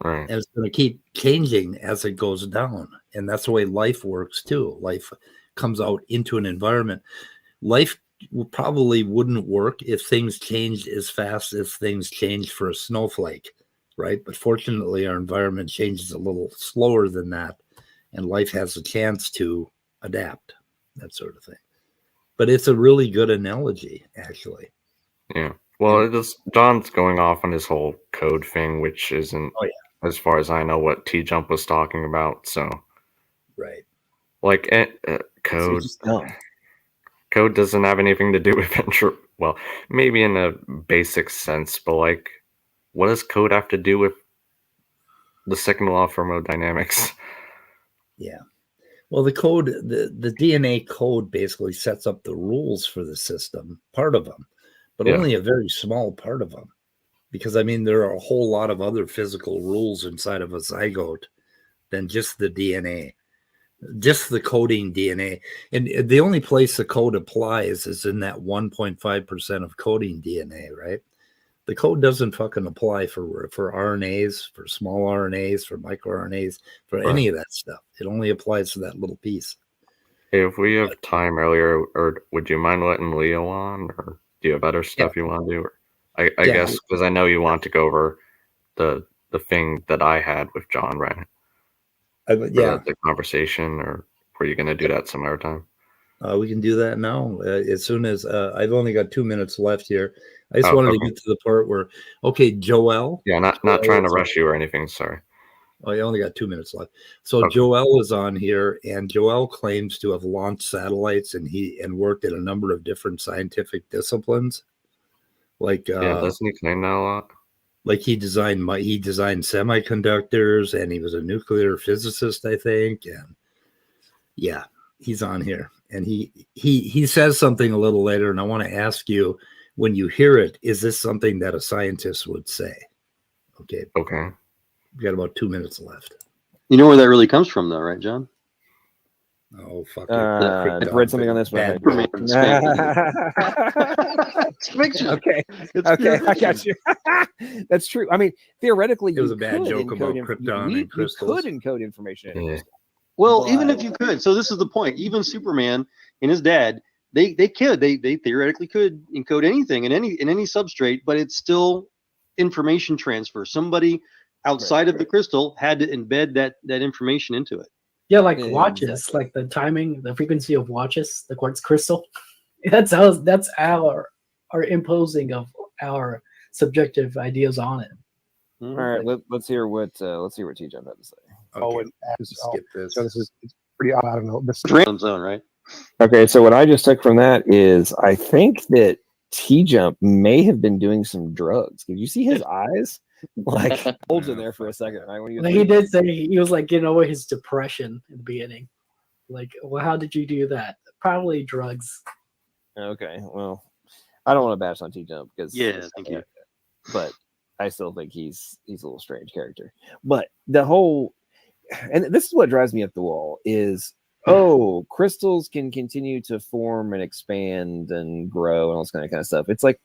C: Right.
A: And it's going to keep changing as it goes down. And that's the way life works too. Life comes out into an environment. Life probably wouldn't work if things changed as fast as things change for a snowflake, right? But fortunately, our environment changes a little slower than that. And life has a chance to adapt, that sort of thing. But it's a really good analogy, actually.
C: Yeah. Well, John's going off on his whole code thing, which isn't, as far as I know, what TJump was talking about. So,
A: right.
C: Like code doesn't have anything to do with entropy. Well, maybe in a basic sense, but like, what does code have to do with the second law of thermodynamics?
A: Yeah. Well, the code, the DNA code basically sets up the rules for the system, part of them, but only a very small part of them. Because, I mean, there are a whole lot of other physical rules inside of a zygote than just the DNA, just the coding DNA. And the only place the code applies is in that 1.5% of coding DNA, right? The code doesn't fucking apply for RNAs, for small RNAs, for microRNAs, for any of that stuff. It only applies to that little piece.
C: Hey, if we have time earlier, or would you mind letting Leo on, or do you have other stuff you want to do? Or, I guess because I know you want to go over the thing that I had with John, right? The conversation, or were you going to do that some other time?
A: We can do that now. As soon as I've only got 2 minutes left here. I just wanted to get to the part where, Joel.
C: Yeah, not trying to rush you or anything. Sorry.
A: Oh, you only got 2 minutes left. So Joel is on here, and Joel claims to have launched satellites, and worked in a number of different scientific disciplines. Like
C: doesn't he claim that a lot?
A: Like he designed semiconductors, and he was a nuclear physicist, I think. And yeah, he's on here, and he says something a little later, and I want to ask you, when you hear it, is this something that a scientist would say? Okay. We got about 2 minutes left.
F: You know where that really comes from, though, right, John?
A: Oh fuck
D: I've read something on this one.
F: It's fiction.
D: Okay,
F: It's
D: okay,
F: pure
D: I got
F: fiction.
D: you. That's true. I mean, theoretically,
A: It was
D: you
A: a bad
D: could
A: joke about
D: encode
A: krypton and
D: you
A: crystals.
D: could encode information. in a
C: Yeah.
D: crystal.
F: Well, even
D: But-
F: if you could, so this is the point. Even Superman and his dad, they theoretically could encode anything in any substrate, but it's still information transfer. Somebody outside of the crystal had to embed that information into it.
E: Yeah, like
D: Yeah,
E: watches,
D: exactly.
E: like the timing, the frequency of watches, the quartz crystal. That's our imposing of our subjective ideas on it.
D: All right, let's hear what TJump had to say.
H: Oh,
A: Okay,
H: and
A: skip this.
H: so this is it's pretty odd. I don't know. This
F: Random zone, right?
D: Okay, so what I just took from that is I think that TJump may have been doing some drugs. Did you see his eyes? Like holds in there for a second, right? When
E: Like he did say he was like getting over his depression in the beginning. Like, well, how did you do that? Probably drugs.
D: Okay, well, I don't want to bash on TJump because
F: Thank you.
D: but I still think he's a little strange character. But the whole, and this is what drives me up the wall is, crystals can continue to form and expand and grow and all this kind of stuff. It's like,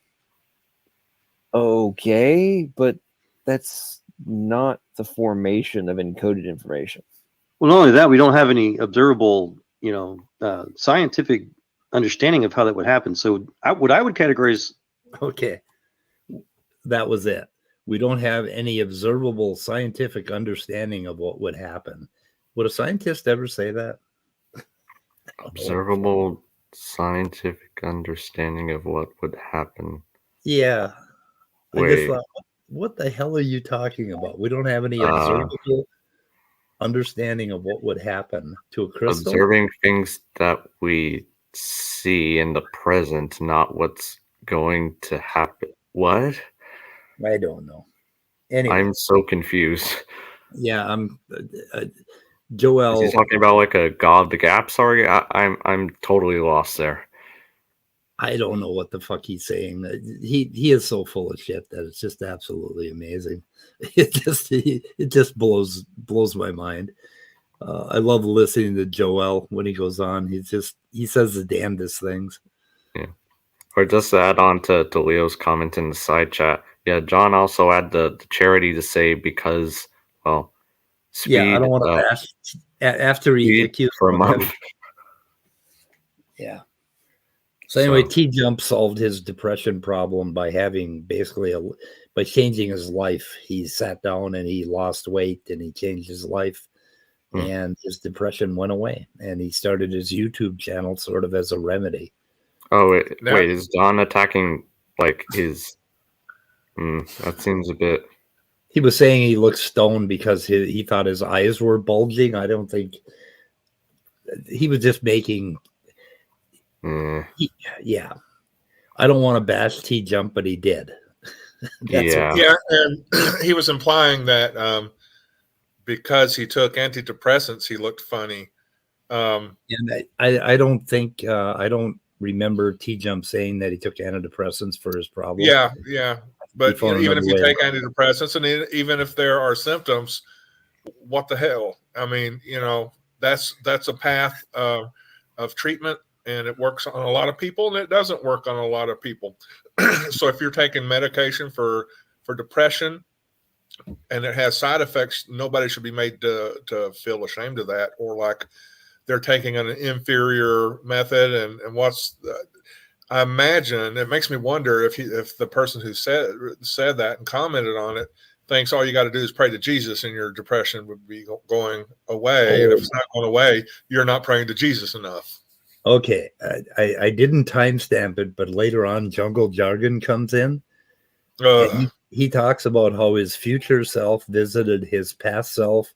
D: okay, but that's not the formation of encoded information.
F: Well, not only that, we don't have any observable, scientific understanding of how that would happen. So what I would categorize.
A: Okay, that was it. We don't have any observable scientific understanding of what would happen. Would a scientist ever say that?
C: Observable scientific understanding of what would happen.
A: Yeah. I
C: Wait.
A: just thought, what the hell are you talking about? We don't have any observable understanding of what would happen to a crystal.
C: Observing things that we see in the present, not what's going to happen. What?
A: I don't know. Anyway,
C: I'm so confused.
A: yeah, I'm Joel.
C: Is he talking about like a God the Gap? Sorry, I'm totally lost there.
A: I don't know what the fuck he's saying. He is so full of shit that it's just absolutely amazing. It just blows my mind. I love listening to Joel when he goes on. He says the damnedest things.
C: Yeah. Or just to add on to Leo's comment in the side chat. Yeah, John also had the charity to say because, well, speed.
A: Yeah, I don't want to bash after he accused
C: for a
A: him of
C: month.
A: having- Yeah. So anyway, TJump solved his depression problem by having by changing his life. He sat down and he lost weight and he changed his life, and his depression went away. And he started his YouTube channel sort of as a remedy.
C: Oh wait, is John attacking like his? That seems a bit.
A: He was saying he looked stoned because he thought his eyes were bulging. I don't think he was just making. Yeah, I don't want to bash TJump, but he did.
B: Yeah, and he was implying that because he took antidepressants, he looked funny.
A: And I don't think I don't remember TJump saying that he took antidepressants for his problem.
B: Yeah. But even if you take antidepressants, and even if there are symptoms, what the hell? I mean, that's a path of treatment, and it works on a lot of people, and it doesn't work on a lot of people. So if you're taking medication for depression and it has side effects, nobody should be made to feel ashamed of that, or like they're taking an inferior method. And I imagine it makes me wonder if the person who said that and commented on it thinks all you got to do is pray to Jesus and your depression would be going away. And if it's not going away, you're not praying to Jesus enough.
A: Okay, I didn't timestamp it, but later on, Jungle Jargon comes in. He talks about how his future self visited his past self,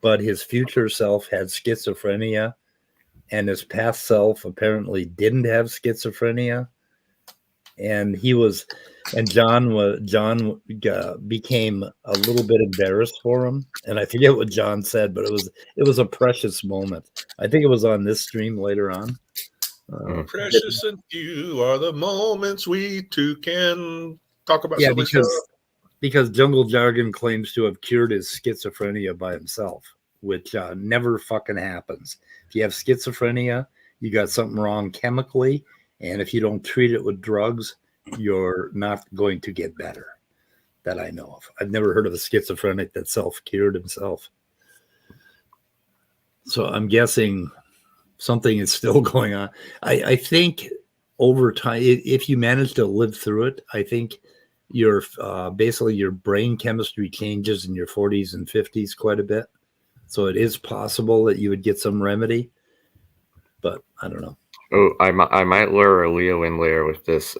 A: but his future self had schizophrenia, and his past self apparently didn't have schizophrenia. And John became a little bit embarrassed for him, and I forget what John said, but it was a precious moment. I think it was on this stream later on.
B: Precious and few are the moments we two can talk about.
A: Yeah, because Jungle Jargon claims to have cured his schizophrenia by himself. which never fucking happens. If you have schizophrenia, you got something wrong chemically, and if you don't treat it with drugs, you're not going to get better. That I know of. I've never heard of a schizophrenic that self-cured himself. So I'm guessing something is still going on. I think over time, if you manage to live through it, I think your basically your brain chemistry changes in your 40s and 50s quite a bit. So it is possible that you would get some remedy, but I don't know.
C: Oh, I might lure Leo in there with this.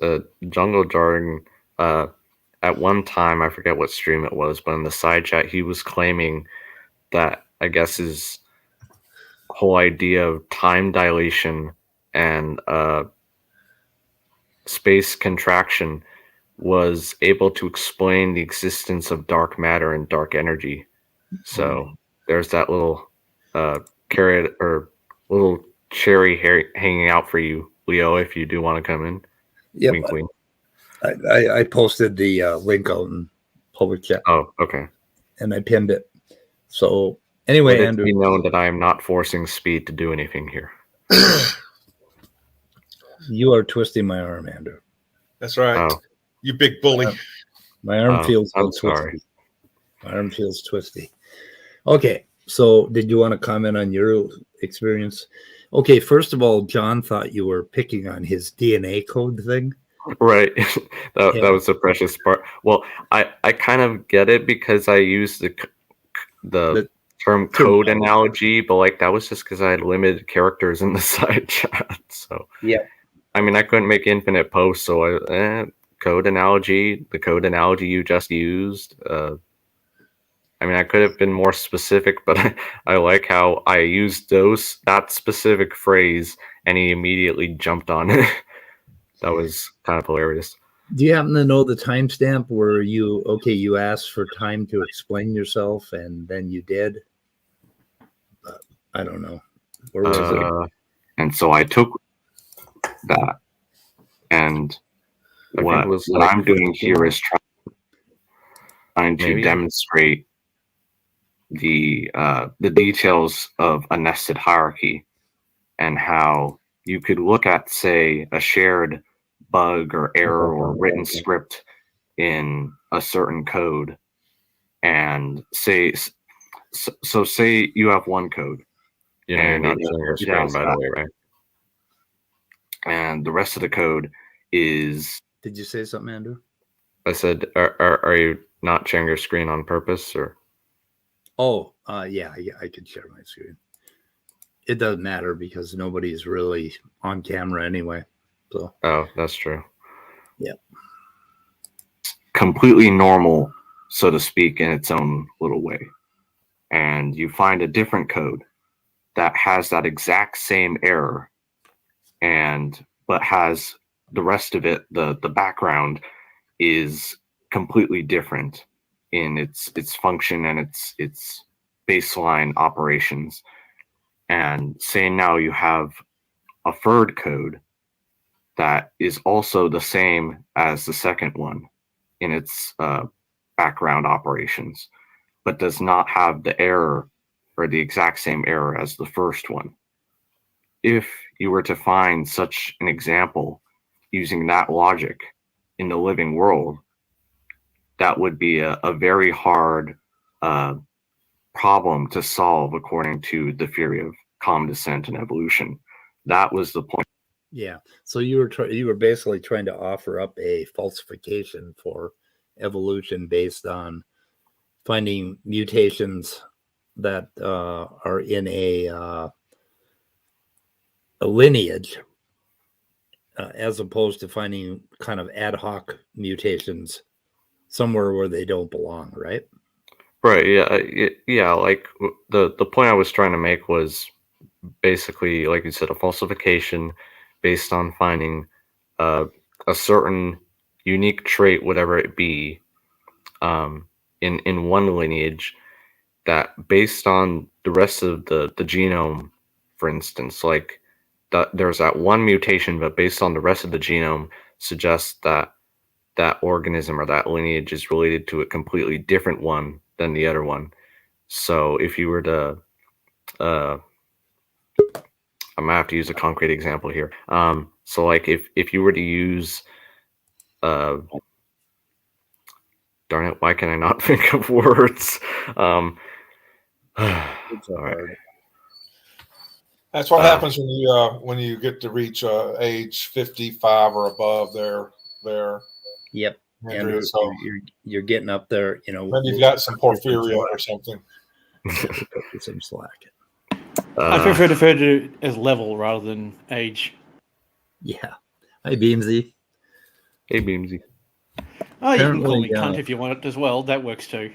C: Jungle Jargon, at one time, I forget what stream it was, but in the side chat, he was claiming that, I guess, his whole idea of time dilation and space contraction was able to explain the existence of dark matter and dark energy. So there's that little carrot or little cherry hanging out for you, Leo, if you do want to come in.
A: Yeah,
C: wink, wink.
A: I posted the link out in public chat.
C: Oh, okay.
A: And I pinned it. So anyway,
C: Let it
A: Andrew,
C: be known that I am not forcing Speed to do anything here.
A: you are twisting my arm, Andrew.
B: That's right.
C: Oh.
B: You big bully.
A: My arm feels
C: I'm
A: twisty.
C: sorry.
A: My arm feels twisty. Okay, so did you want to comment on your experience? Okay, first of all, John thought you were picking on his DNA code thing.
C: Right. That was the precious part. Well, I kind of get it because I use the term code analogy, but like that was just because I had limited characters in the side chat. So
D: yeah,
C: I mean, I couldn't make infinite posts, so code analogy, the code analogy you just used. I mean, I could have been more specific, but I like how I used that specific phrase, and he immediately jumped on it. That was kind of hilarious.
A: Do you happen to know the timestamp where you asked for time to explain yourself and then you did? I don't know. Where was it?
C: And so I took that, and what I'm doing here is trying to demonstrate the details of a nested hierarchy and how you could look at, say, a shared bug or error or written script in a certain code and say you have one code. You know, you're not showing your screen, by the way, right? And the rest of the code is...
A: Did you say something, Andrew?
C: I said, are you not sharing your screen on purpose, or?
A: Oh, yeah, I could share my screen. It doesn't matter because nobody's really on camera anyway. So.
C: Oh, that's true.
A: Yeah.
C: Completely normal, so to speak, in its own little way. And you find a different code that has that exact same error, but has the rest of it, the background is completely different in its function and its baseline operations. And say now you have a third code that is also the same as the second one in its background operations, but does not have the error or the exact same error as the first one. If you were to find such an example using that logic in the living world, that would be a very hard problem to solve according to the theory of common descent and evolution. That was the point.
A: Yeah. So you were basically trying to offer up a falsification for evolution based on finding mutations that are in a lineage, as opposed to finding kind of ad hoc mutations somewhere where they don't belong, right?
C: Right. Yeah. Like the point I was trying to make was basically, like you said, a falsification based on finding a certain unique trait, whatever it be, in one lineage, that based on the rest of the genome, for instance, like there's that one mutation, but based on the rest of the genome, suggests that that organism or that lineage is related to a completely different one than the other one. So if you were to I'm gonna have to use a concrete example here. So like if you were to use darn it, why can I not think of words? All right.
B: That's what happens when you get to reach age 55 or above. There.
A: Yep.
B: Andrew,
A: Andrew,
B: so
A: you're getting up there. You know,
B: when you've got some porphyria or something.
A: Some slack.
J: I prefer to refer to it as level rather than age.
A: Yeah. Hi, Beamsy.
C: Hey, Beamsy.
J: Oh, you can call me
A: Apparently,
J: cunt if you want it as well. That works too.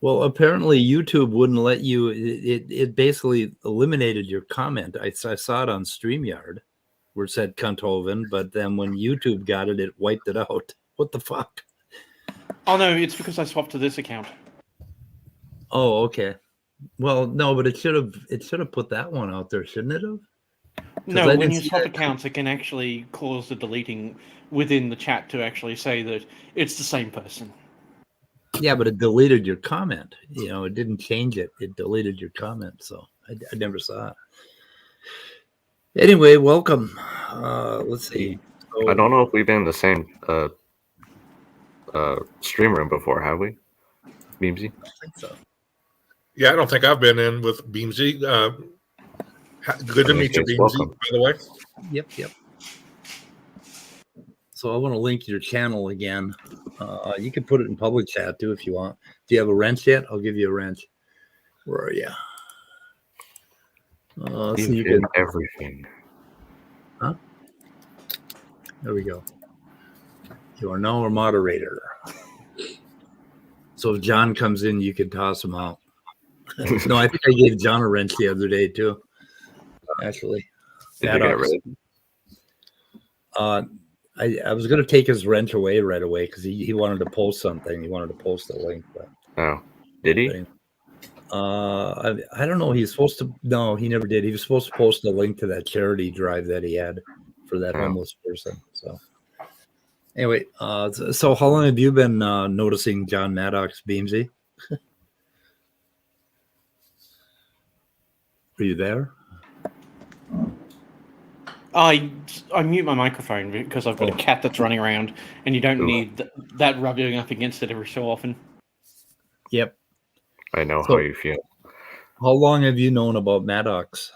A: Well, apparently YouTube wouldn't let you. It basically eliminated your comment. I saw it on StreamYard where it said cunt Hovind, but then when YouTube got it, it wiped it out. What the fuck?
J: Oh no, it's because I swapped to this account.
A: Oh, okay. Well, no, but it should have put that one out there, shouldn't it have?
J: No, when you swap accounts, it can actually cause the deleting within the chat to actually say that it's the same person.
A: Yeah, but it deleted your comment. You know, it didn't change it. It deleted your comment. So I never saw it. Anyway, welcome. Let's see.
C: I don't know if we've been in the same stream room before, have we? Beamsy?
A: I think so.
B: Yeah, I don't think I've been in with Beamsy. Good to meet you, Beamsy,
C: welcome.
B: by the way.
A: Yep. So I want to link your channel again. You can put it in public chat too if you want. Do you have a wrench yet? I'll give you a wrench. Where are you? So you can
C: everything.
A: Huh? There we go. You are now a moderator. So if John comes in, you can toss him out. No, I think I gave John a wrench the other day too. Actually,
C: Did you get rid of it?
A: I was going to take his wrench away right away because he wanted to post something. He wanted to post a link. But,
C: oh, did he?
A: I don't know. He's supposed to. No, he never did. He was supposed to post a link to that charity drive that he had for that homeless person. So anyway, so how long have you been noticing John Maddox, Beamsy? Are you there?
J: I mute my microphone because I've got a cat that's running around, and you don't need that rubbing up against it every so often.
A: Yep.
C: I know how you feel.
A: How long have you known about Maddox?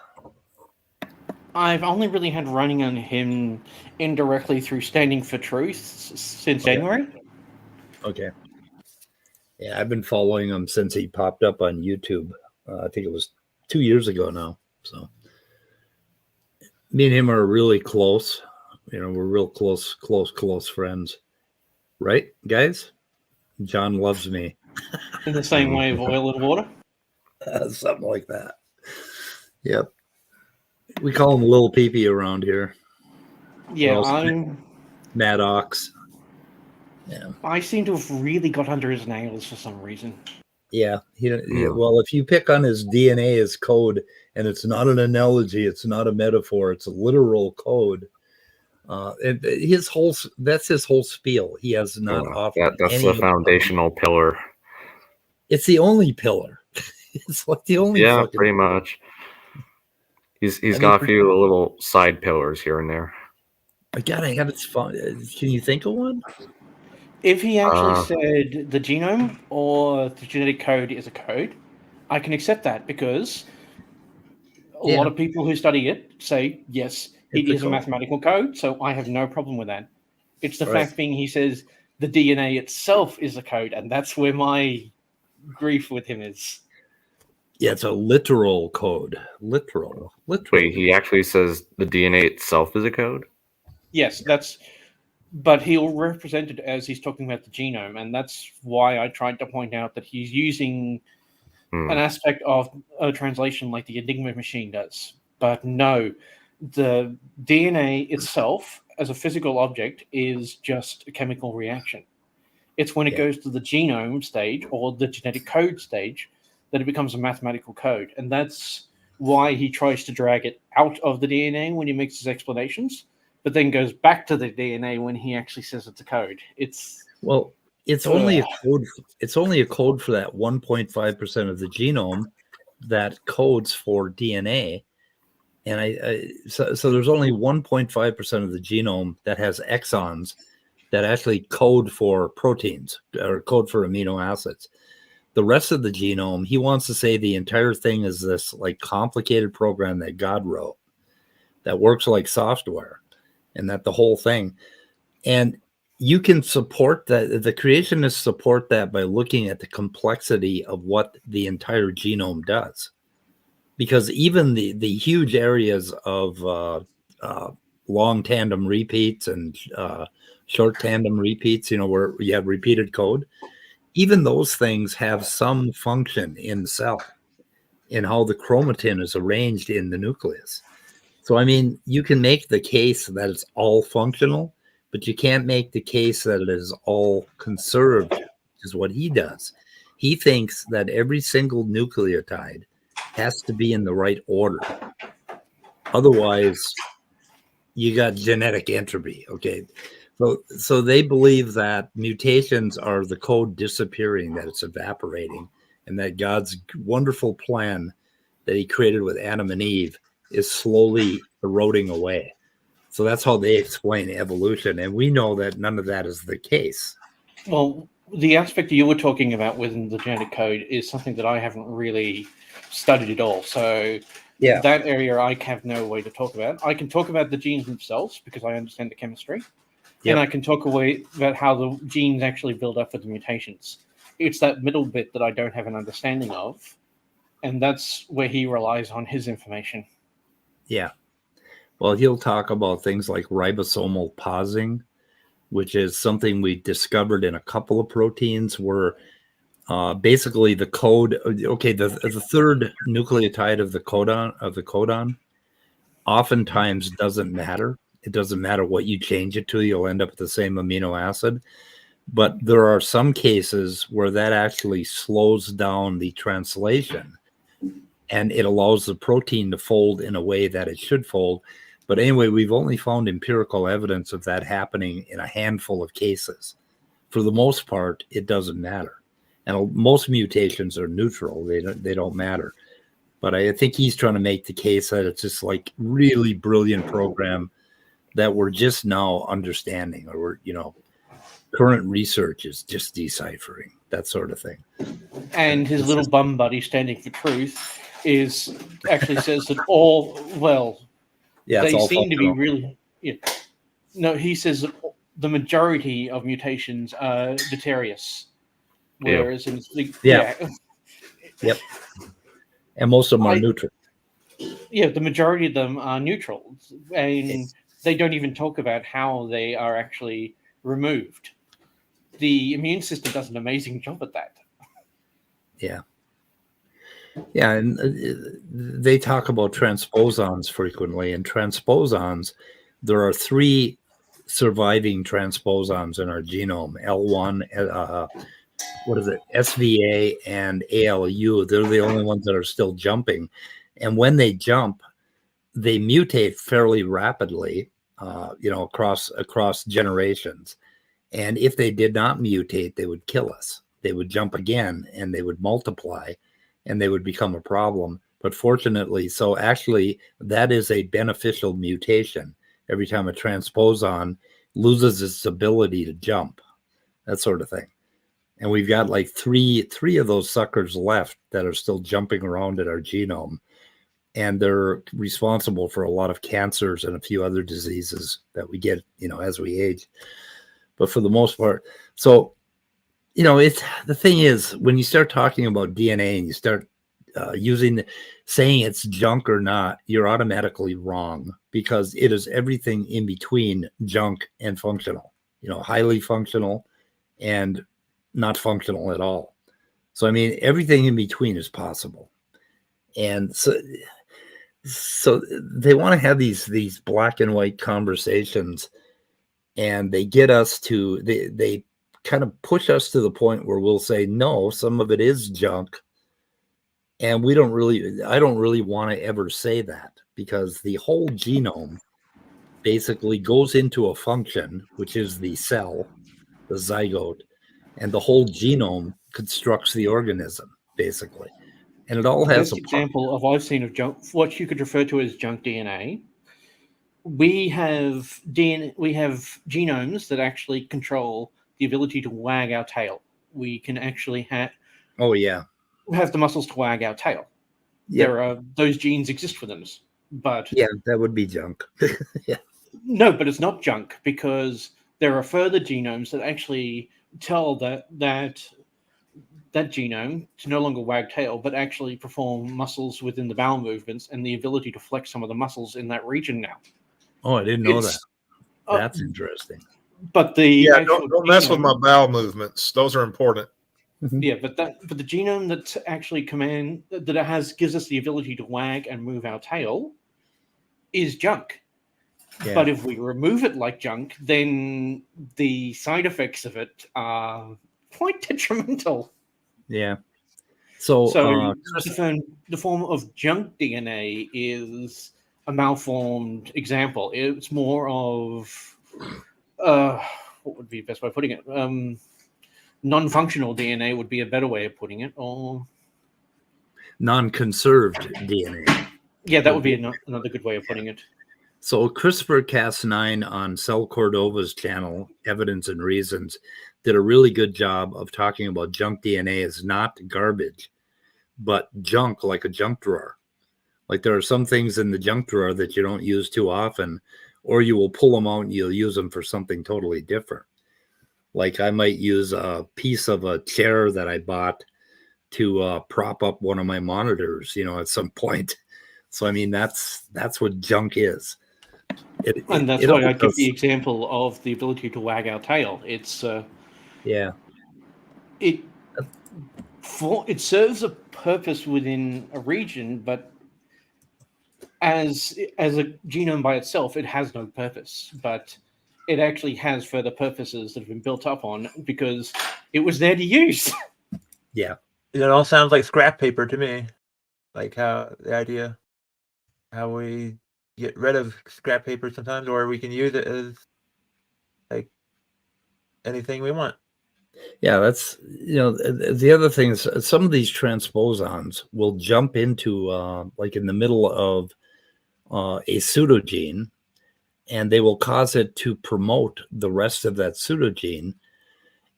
J: I've only really had running on him indirectly through Standing for Truth since January.
A: Okay. Yeah, I've been following him since he popped up on YouTube. I think it was 2 years ago now. So me and him are really close. You know, we're real close friends. Right, guys? John loves me.
J: In the same way of oil and water?
A: Something like that. Yep. We call him Lil Peepee around here.
J: Yeah, I'm
A: Maddox. Yeah.
J: I seem to have really got under his nails for some reason.
A: Yeah. Well, if you pick on his DNA as code, and it's not an analogy, it's not a metaphor, it's a literal code. And that's his whole spiel. He has not offered
C: that's the foundational pillar.
A: It's the only pillar. It's like the only.
C: Yeah, pretty much. He's got a few little side pillars here and there.
A: I gotta have it fun. Can you think of one?
J: If he actually said the genome or the genetic code is a code, I can accept that because a lot of people who study it say, yes, it is a mathematical code, so I have no problem with that. It's the fact being he says the DNA itself is a code, and that's where my grief with him is.
A: Yeah, it's a literal code. Literal.
C: Wait, he actually says the DNA itself is a code?
J: Yes, but he'll represent it as he's talking about the genome, and that's why I tried to point out that he's using an aspect of a translation like the Enigma machine does. But no, the DNA itself as a physical object is just a chemical reaction. It's when it goes to the genome stage or the genetic code stage that it becomes a mathematical code. And that's why he tries to drag it out of the DNA when he makes his explanations, but then goes back to the DNA when he actually says it's a code. It's
A: only a code. It's only a code for that 1.5% of the genome, that codes for DNA. And so there's only 1.5% of the genome that has exons that actually code for proteins or code for amino acids. The rest of the genome, he wants to say the entire thing is this like complicated program that God wrote that works like software, and that the whole thing. And you can support that. The creationists support that by looking at the complexity of what the entire genome does. Because even the huge areas of long tandem repeats and short tandem repeats, where you have repeated code, even those things have some function in the cell, in how the chromatin is arranged in the nucleus. So, I mean, you can make the case that it's all functional, but you can't make the case that it is all conserved, which is what he does. He thinks that every single nucleotide has to be in the right order. Otherwise, you got genetic entropy. Okay. So they believe that mutations are the code disappearing, that it's evaporating, and that God's wonderful plan that he created with Adam and Eve is slowly eroding away. So that's how they explain evolution. And we know that none of that is the case.
J: Well, the aspect you were talking about within the genetic code is something that I haven't really studied at all. So
A: yeah,
J: that area I have no way to talk about. I can talk about the genes themselves because I understand the chemistry. Yep. And I can talk about how the genes actually build up with the mutations. It's that middle bit that I don't have an understanding of. And that's where he relies on his information.
A: Yeah. Well, he'll talk about things like ribosomal pausing, which is something we discovered in a couple of proteins where basically the code, the third nucleotide of the codon oftentimes doesn't matter. It doesn't matter what you change it to, you'll end up with the same amino acid. But there are some cases where that actually slows down the translation and it allows the protein to fold in a way that it should fold. But anyway, we've only found empirical evidence of that happening in a handful of cases. For the most part, it doesn't matter. And most mutations are neutral. They don't matter. But I think he's trying to make the case that it's just like really brilliant program that we're just now understanding, or current research is just deciphering, that sort of thing.
J: And his little bum buddy standing for truth actually says that they seem to be really. Yeah. No, he says that the majority of mutations are deleterious, whereas in
A: Yep. And most of them are neutral.
J: Yeah, the majority of them are neutral, and they don't even talk about how they are actually removed. The immune system does an amazing job at that.
A: Yeah. Yeah, and they talk about transposons frequently. And transposons, there are 3 surviving transposons in our genome: L1, SVA, and ALU. They're the only ones that are still jumping. And when they jump, they mutate fairly rapidly, across generations. And if they did not mutate, they would kill us. They would jump again and they would multiply and they would become a problem. But fortunately, so actually that is a beneficial mutation. Every time a transposon loses its ability to jump, that sort of thing. And we've got like three of those suckers left that are still jumping around in our genome. And they're responsible for a lot of cancers and a few other diseases that we get, as we age. But for the most part, so, it's the thing is, when you start talking about DNA and you start saying it's junk or not, you're automatically wrong, because it is everything in between junk and functional, highly functional and not functional at all. So, I mean, everything in between is possible. And so they want to have these black and white conversations, and they get us to, they kind of push us to the point where we'll say, no, some of it is junk. And I don't really want to ever say that, because the whole genome basically goes into a function, which is the cell, the zygote, and the whole genome constructs the organism, basically. and it all
J: The
A: has
J: best
A: a
J: example of I've seen of junk, what you could refer to as junk DNA. We have genomes that actually control the ability to wag our tail. We can actually have the muscles to wag our tail.
A: Yep.
J: Those genes exist within us, but
A: Yeah, that would be junk. Yeah.
J: no, but it's not junk because there are further genomes that actually tell that genome to no longer wag tail, but actually perform muscles within the bowel movements and the ability to flex some of the muscles in that region now.
A: Oh, I didn't know
J: It's-
A: that. That's interesting.
J: But the
B: Yeah,
J: actual
B: don't mess with
J: genome-
B: my bowel movements. Those are important.
J: Yeah, but the genome that actually gives us the ability to wag and move our tail is junk.
A: Yeah.
J: But if we remove it like junk, then the side effects of it are quite detrimental.
A: Yeah. So
J: the form of junk DNA is a malformed example. It's more of what would be the best way of putting it? Non-functional DNA would be a better way of putting it, or
A: non-conserved DNA.
J: Yeah, that would be another good way of putting it.
A: So Christopher Cas9 on Cell Cordova's channel, Evidence and Reasons, did a really good job of talking about junk DNA as not garbage, but junk like a junk drawer. Like there are some things in the junk drawer that you don't use too often, or you will pull them out and you'll use them for something totally different. Like I might use a piece of a chair that I bought to prop up one of my monitors, at some point. So, I mean, that's what junk is.
J: And that's why I give the example of the ability to wag our tail. It's it serves a purpose within a region, but as a genome by itself, it has no purpose. But it actually has further purposes that have been built up on because it was there to use.
A: Yeah,
K: it all sounds like scrap paper to me. Like how the idea, how we get rid of scrap paper sometimes, or we can use it as like anything we want.
A: Yeah, that's the other thing is some of these transposons will jump into like in the middle of a pseudogene, and they will cause it to promote the rest of that pseudogene,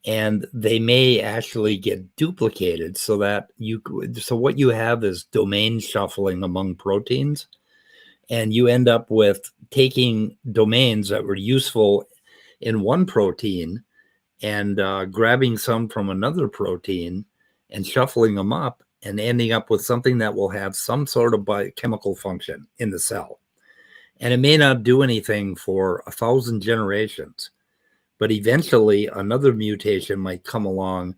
A: and they may actually get duplicated so that what you have is domain shuffling among proteins, and you end up with taking domains that were useful in one protein and grabbing some from another protein and shuffling them up and ending up with something that will have some sort of biochemical function in the cell. And it may not do anything for 1,000 generations, but eventually another mutation might come along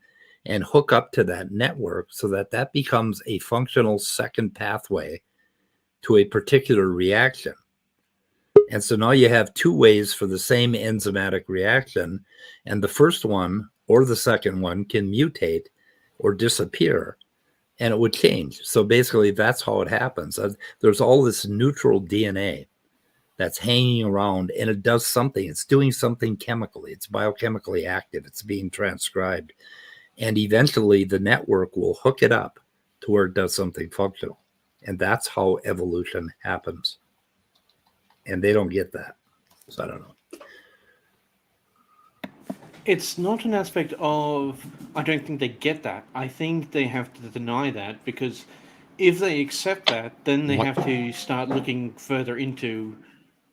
A: and hook up to that network so that becomes a functional second pathway to a particular reaction. And so now you have two ways for the same enzymatic reaction, and the first one or the second one can mutate or disappear, and it would change. So basically, that's how it happens. There's all this neutral DNA that's hanging around, and it does something. It's doing something chemically. It's biochemically active. It's being transcribed. And eventually, the network will hook it up to where it does something functional. And that's how evolution happens. And they don't get that. So I don't know.
J: It's not an aspect of, I don't think they get that. I think they have to deny that because if they accept that, then they have to start looking further into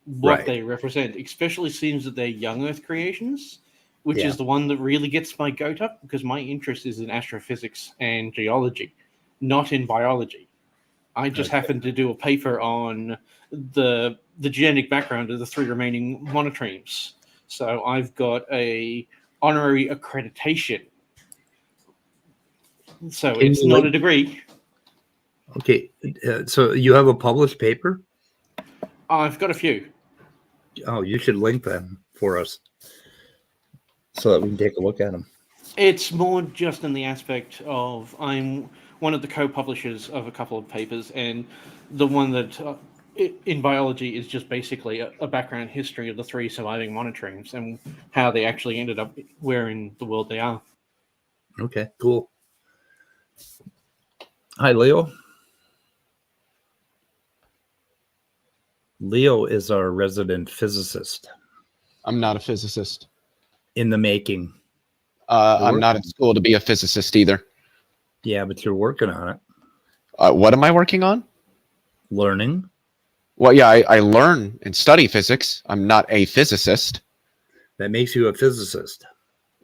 J: what they represent, especially seems that they're young Earth creations, which is the one that really gets my goat up because my interest is in astrophysics and geology, not in biology. I just happened to do a paper on the genetic background of the 3 remaining monotremes. So I've got a honorary accreditation. So it's not a degree.
A: Okay. So you have a published paper?
J: I've got a few.
A: Oh, you should link them for us so that we can take a look at them.
J: It's more just in the aspect of I'm one of the co-publishers of a couple of papers, and the one that in biology is just basically a background history of the 3 surviving monotremes and how they actually ended up where in the world they are.
A: Okay, cool. Hi, Leo. Leo is our resident physicist.
L: I'm not a physicist.
A: In the making.
L: I'm not in school to be a physicist either.
A: Yeah, but you're working on it.
L: What am I working on?
A: Learning.
L: Well, yeah, I learn and study physics. I'm not a physicist.
A: That makes you a physicist.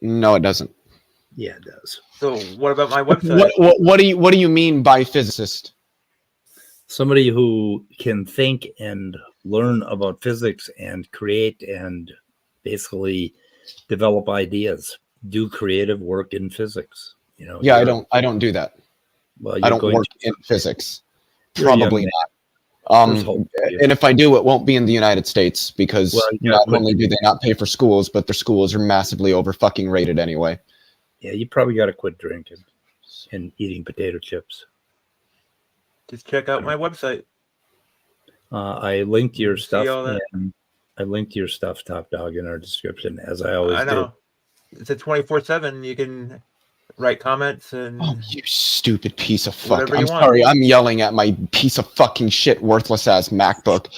L: No, it doesn't.
A: Yeah, it does.
K: So what about my website?
L: What do you mean by physicist?
A: Somebody who can think and learn about physics and create and basically develop ideas, do creative work in physics. You know.
L: Yeah, I don't do that.
A: Well,
L: I don't work in physics. Probably not. And if I do, it won't be in the United States because not only do they not pay for schools, but their schools are massively over fucking rated anyway.
A: Yeah, you probably got to quit drinking and eating potato chips.
K: Just check out my website.
A: I linked your stuff.
K: And
A: I linked your stuff, Top Dog, in our description, as I always do.
K: It's a 24/7. You can write comments and.
L: Oh, you stupid piece of fuck!
K: Whatever
L: I'm
K: you want.
L: sorry. I'm yelling at my piece of fucking shit, worthless ass MacBook.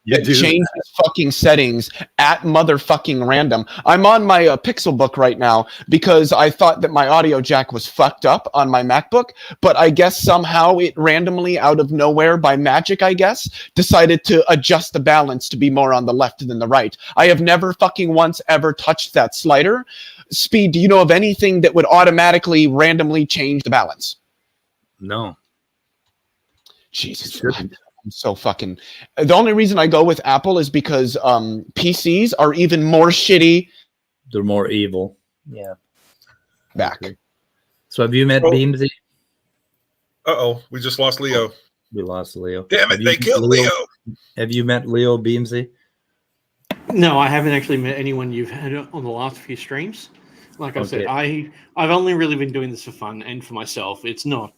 L: It changes fucking settings at motherfucking random. I'm on my Pixel book right now because I thought that my audio jack was fucked up on my MacBook, but I guess somehow it randomly out of nowhere by magic, I guess, decided to adjust the balance to be more on the left than the right. I have never fucking once ever touched that slider. Speed, do you know of anything that would automatically randomly change the balance?
A: No.
L: Jesus. I'm so fucking. The only reason I go with Apple is because PCs are even more shitty.
A: They're more evil. Yeah.
L: Back.
A: Okay. So have you met Beamsy?
B: We just lost Leo.
A: We lost Leo.
B: Damn it, they killed Leo.
A: Have you met Leo Beamsy?
J: No, I haven't actually met anyone you've had on the last few streams. Like I said, I've only really been doing this for fun and for myself. It's not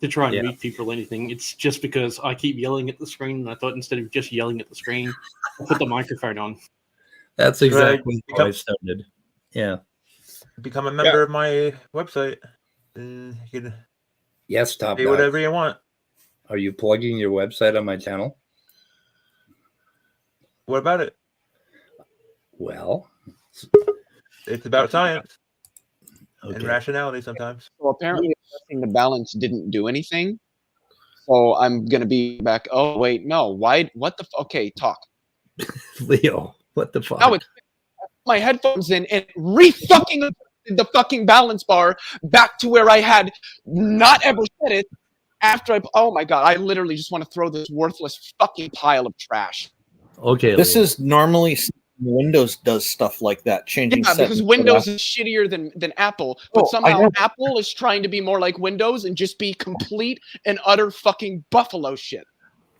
J: to try and meet people or anything. It's just because I keep yelling at the screen, and I thought instead of just yelling at the screen, I'll put the microphone on.
A: That's exactly how I started. Yeah.
K: Become a member of my website. And you can
A: Top
K: do whatever you want.
A: Are you plugging your website on my channel?
K: What about it?
A: Well,
K: it's about science and rationality sometimes.
L: So apparently adjusting the balance didn't do anything. So I'm going to be back. Oh, wait, no. Why? What the? Okay, talk.
A: Leo, what the fuck?
L: Now it's my headphones in and re-fucking the fucking balance bar back to where I had not ever set it after oh my God, I literally just want to throw this worthless fucking pile of trash.
A: Okay.
M: This is normally Windows does stuff like that, changing
L: settings. Because Windows is shittier than Apple, but somehow Apple is trying to be more like Windows and just be complete and utter fucking buffalo shit.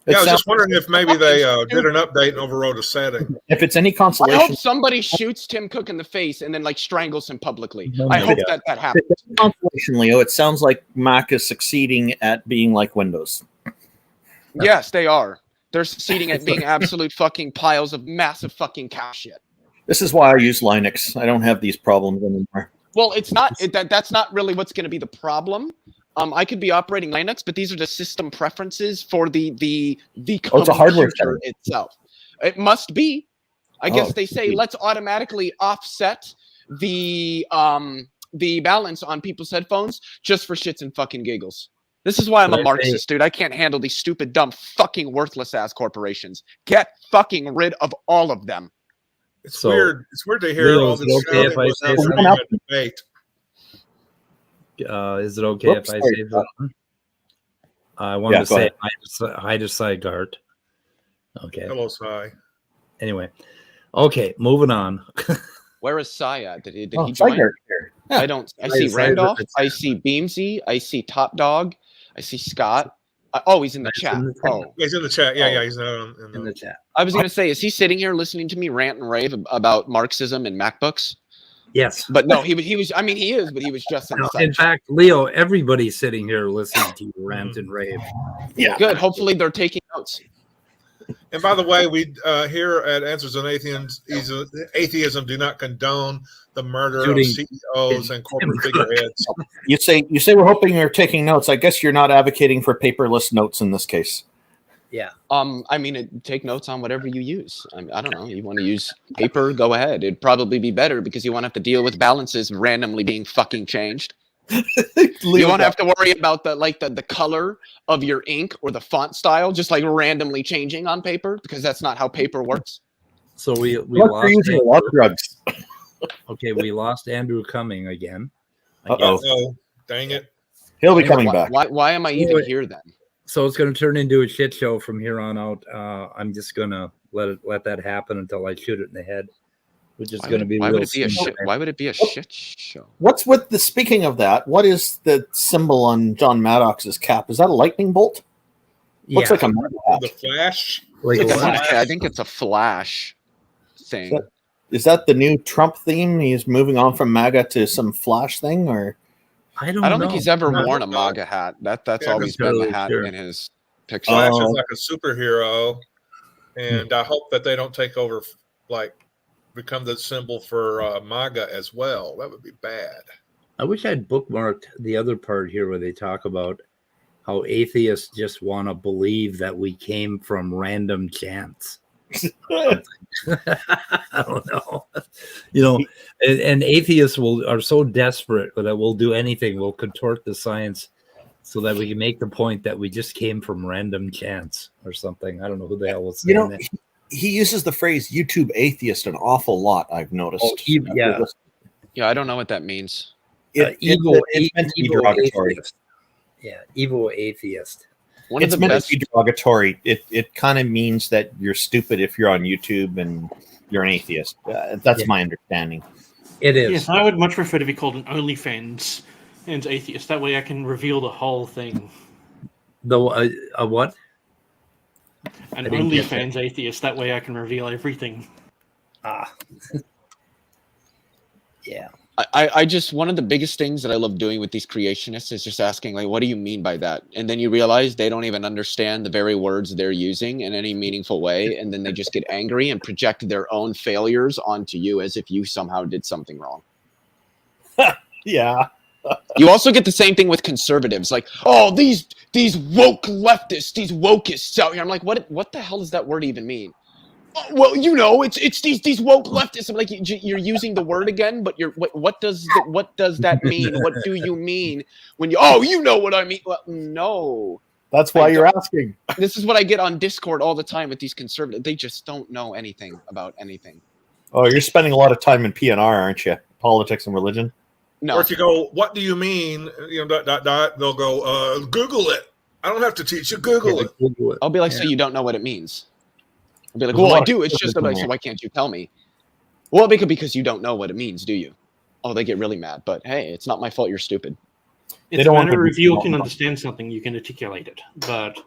B: Yeah, I was just wondering if maybe they did an update and overrode a setting.
M: If it's any consolation,
L: I hope somebody shoots Tim Cook in the face and then like strangles him publicly. I hope that happens.
M: If it's any consolation, Leo, it sounds like Mac is succeeding at being like Windows.
L: Yes, they are. They're succeeding at being absolute fucking piles of massive fucking cow shit.
M: This is why I use Linux. I don't have these problems anymore.
L: Well, it's not that's not really what's going to be the problem. I could be operating Linux, but these are the system preferences for the
M: it's a hardware
L: computer itself. It must be. I guess they say let's automatically offset the balance on people's headphones just for shits and fucking giggles. This is why I'm a Marxist, dude. I can't handle these stupid, dumb, fucking worthless ass corporations. Get fucking rid of all of them.
B: It's weird. It's weird to hear all this shouting without a debate.
A: Is it okay if I say that? I want to say hi to Sygart. Okay.
B: Hello, Cy.
A: Anyway, okay, moving on.
L: Where is Syed? Did he join?
M: Yeah.
L: I see Randolph. I see Beamsy. I see Top Dog. I see Scott. He's in the chat.
B: He's in the chat. Yeah, he's in
A: the chat.
L: I was going to say, is he sitting here listening to me rant and rave about Marxism and MacBooks?
A: Yes.
L: But no, he was. I mean, he is, but he was just
A: in fact, Leo, everybody's sitting here listening to you rant and rave.
L: Yeah. Good. Hopefully they're taking notes.
B: And by the way, we here at Answers on Atheism do not condone the murder of CEOs and corporate figureheads.
M: You say we're hoping you're taking notes. I guess you're not advocating for paperless notes in this case.
A: Yeah.
L: I mean, take notes on whatever you use. I don't know. You want to use paper? Go ahead. It'd probably be better because you won't have to deal with balances randomly being fucking changed. You won't have to worry about the color of your ink or the font style just like randomly changing on paper because that's not how paper works.
A: So we
M: lost using a lot of drugs.
A: Okay, we lost Andrew Cumming again.
B: Uh-oh. Dang it.
M: He'll be coming back.
L: Why am I even here then?
A: So it's going to turn into a shit show from here on out. I'm just going to let that happen until I shoot it in the head, which is going to be.
L: Why would it be a shit show?
M: What's with the? Speaking of that, what is the symbol on John Maddox's cap? Is that a lightning bolt? Looks like a
B: the Flash.
L: I think it's a Flash thing.
M: Is that the new Trump theme? He's moving on from MAGA to some Flash thing, or
A: I don't
L: think he's ever worn a MAGA hat. That's always been the hat in his picture.
B: Flash is like a superhero, and I hope that they don't take over, become the symbol for MAGA as well. That would be bad.
A: I wish I'd bookmarked the other part here where they talk about how atheists just want to believe that we came from random chance. I don't know. And atheists are so desperate that we'll do anything. We'll contort the science so that we can make the point that we just came from random chance or something. I don't know who the hell was saying that.
M: He uses the phrase YouTube atheist an awful lot, I've noticed.
L: Yeah, I don't know what that means.
A: Evil
M: derogatory.
A: Atheist. Yeah, evil atheist.
M: It's meant to be derogatory. It kind of means that you're stupid if you're on YouTube and you're an atheist. That's my understanding.
A: It is.
J: Yes, I would much prefer to be called an OnlyFans and atheist. That way I can reveal the whole thing.
A: A what?
J: An OnlyFans atheist. That way I can reveal everything.
A: Yeah.
L: I just, one of the biggest things that I love doing with these creationists is just asking, what do you mean by that? And then you realize they don't even understand the very words they're using in any meaningful way. And then they just get angry and project their own failures onto you as if you somehow did something wrong.
M: Yeah.
L: You also get the same thing with conservatives. These woke leftists, these wokeists out here. I'm like, what the hell does that word even mean? Well, it's these woke leftists. I'm like, you're using the word again, but what does that mean? What do you mean when you know what I mean? Well, no.
M: That's why you're asking.
L: This is what I get on Discord all the time with these conservatives. They just don't know anything about anything.
M: Oh, you're spending a lot of time in PNR, aren't you? Politics and religion.
L: No.
B: Or if you go, what do you mean? They'll go, Google it. I don't have to teach you. Google it.
L: I'll be like, so you don't know what it means? I'll be like, well, I do. It's just like, so why can't you tell me? Well, because you don't know what it means, do you? Oh, they get really mad. But hey, it's not my fault. You're stupid.
J: It's a matter of if you can understand something, you can articulate it. But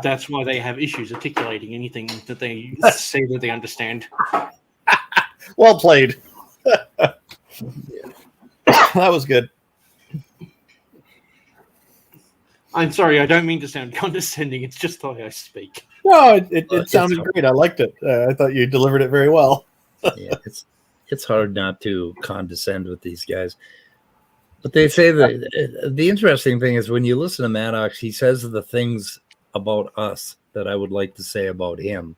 J: that's why they have issues articulating anything that they say that they understand.
M: Well played. That was good.
J: I'm sorry, I don't mean to sound condescending. It's just the way I speak.
M: No, it sounded great. I liked it. I thought you delivered it very well.
A: Yeah, it's hard not to condescend with these guys. But they say that the interesting thing is when you listen to Maddox, he says the things about us that I would like to say about him.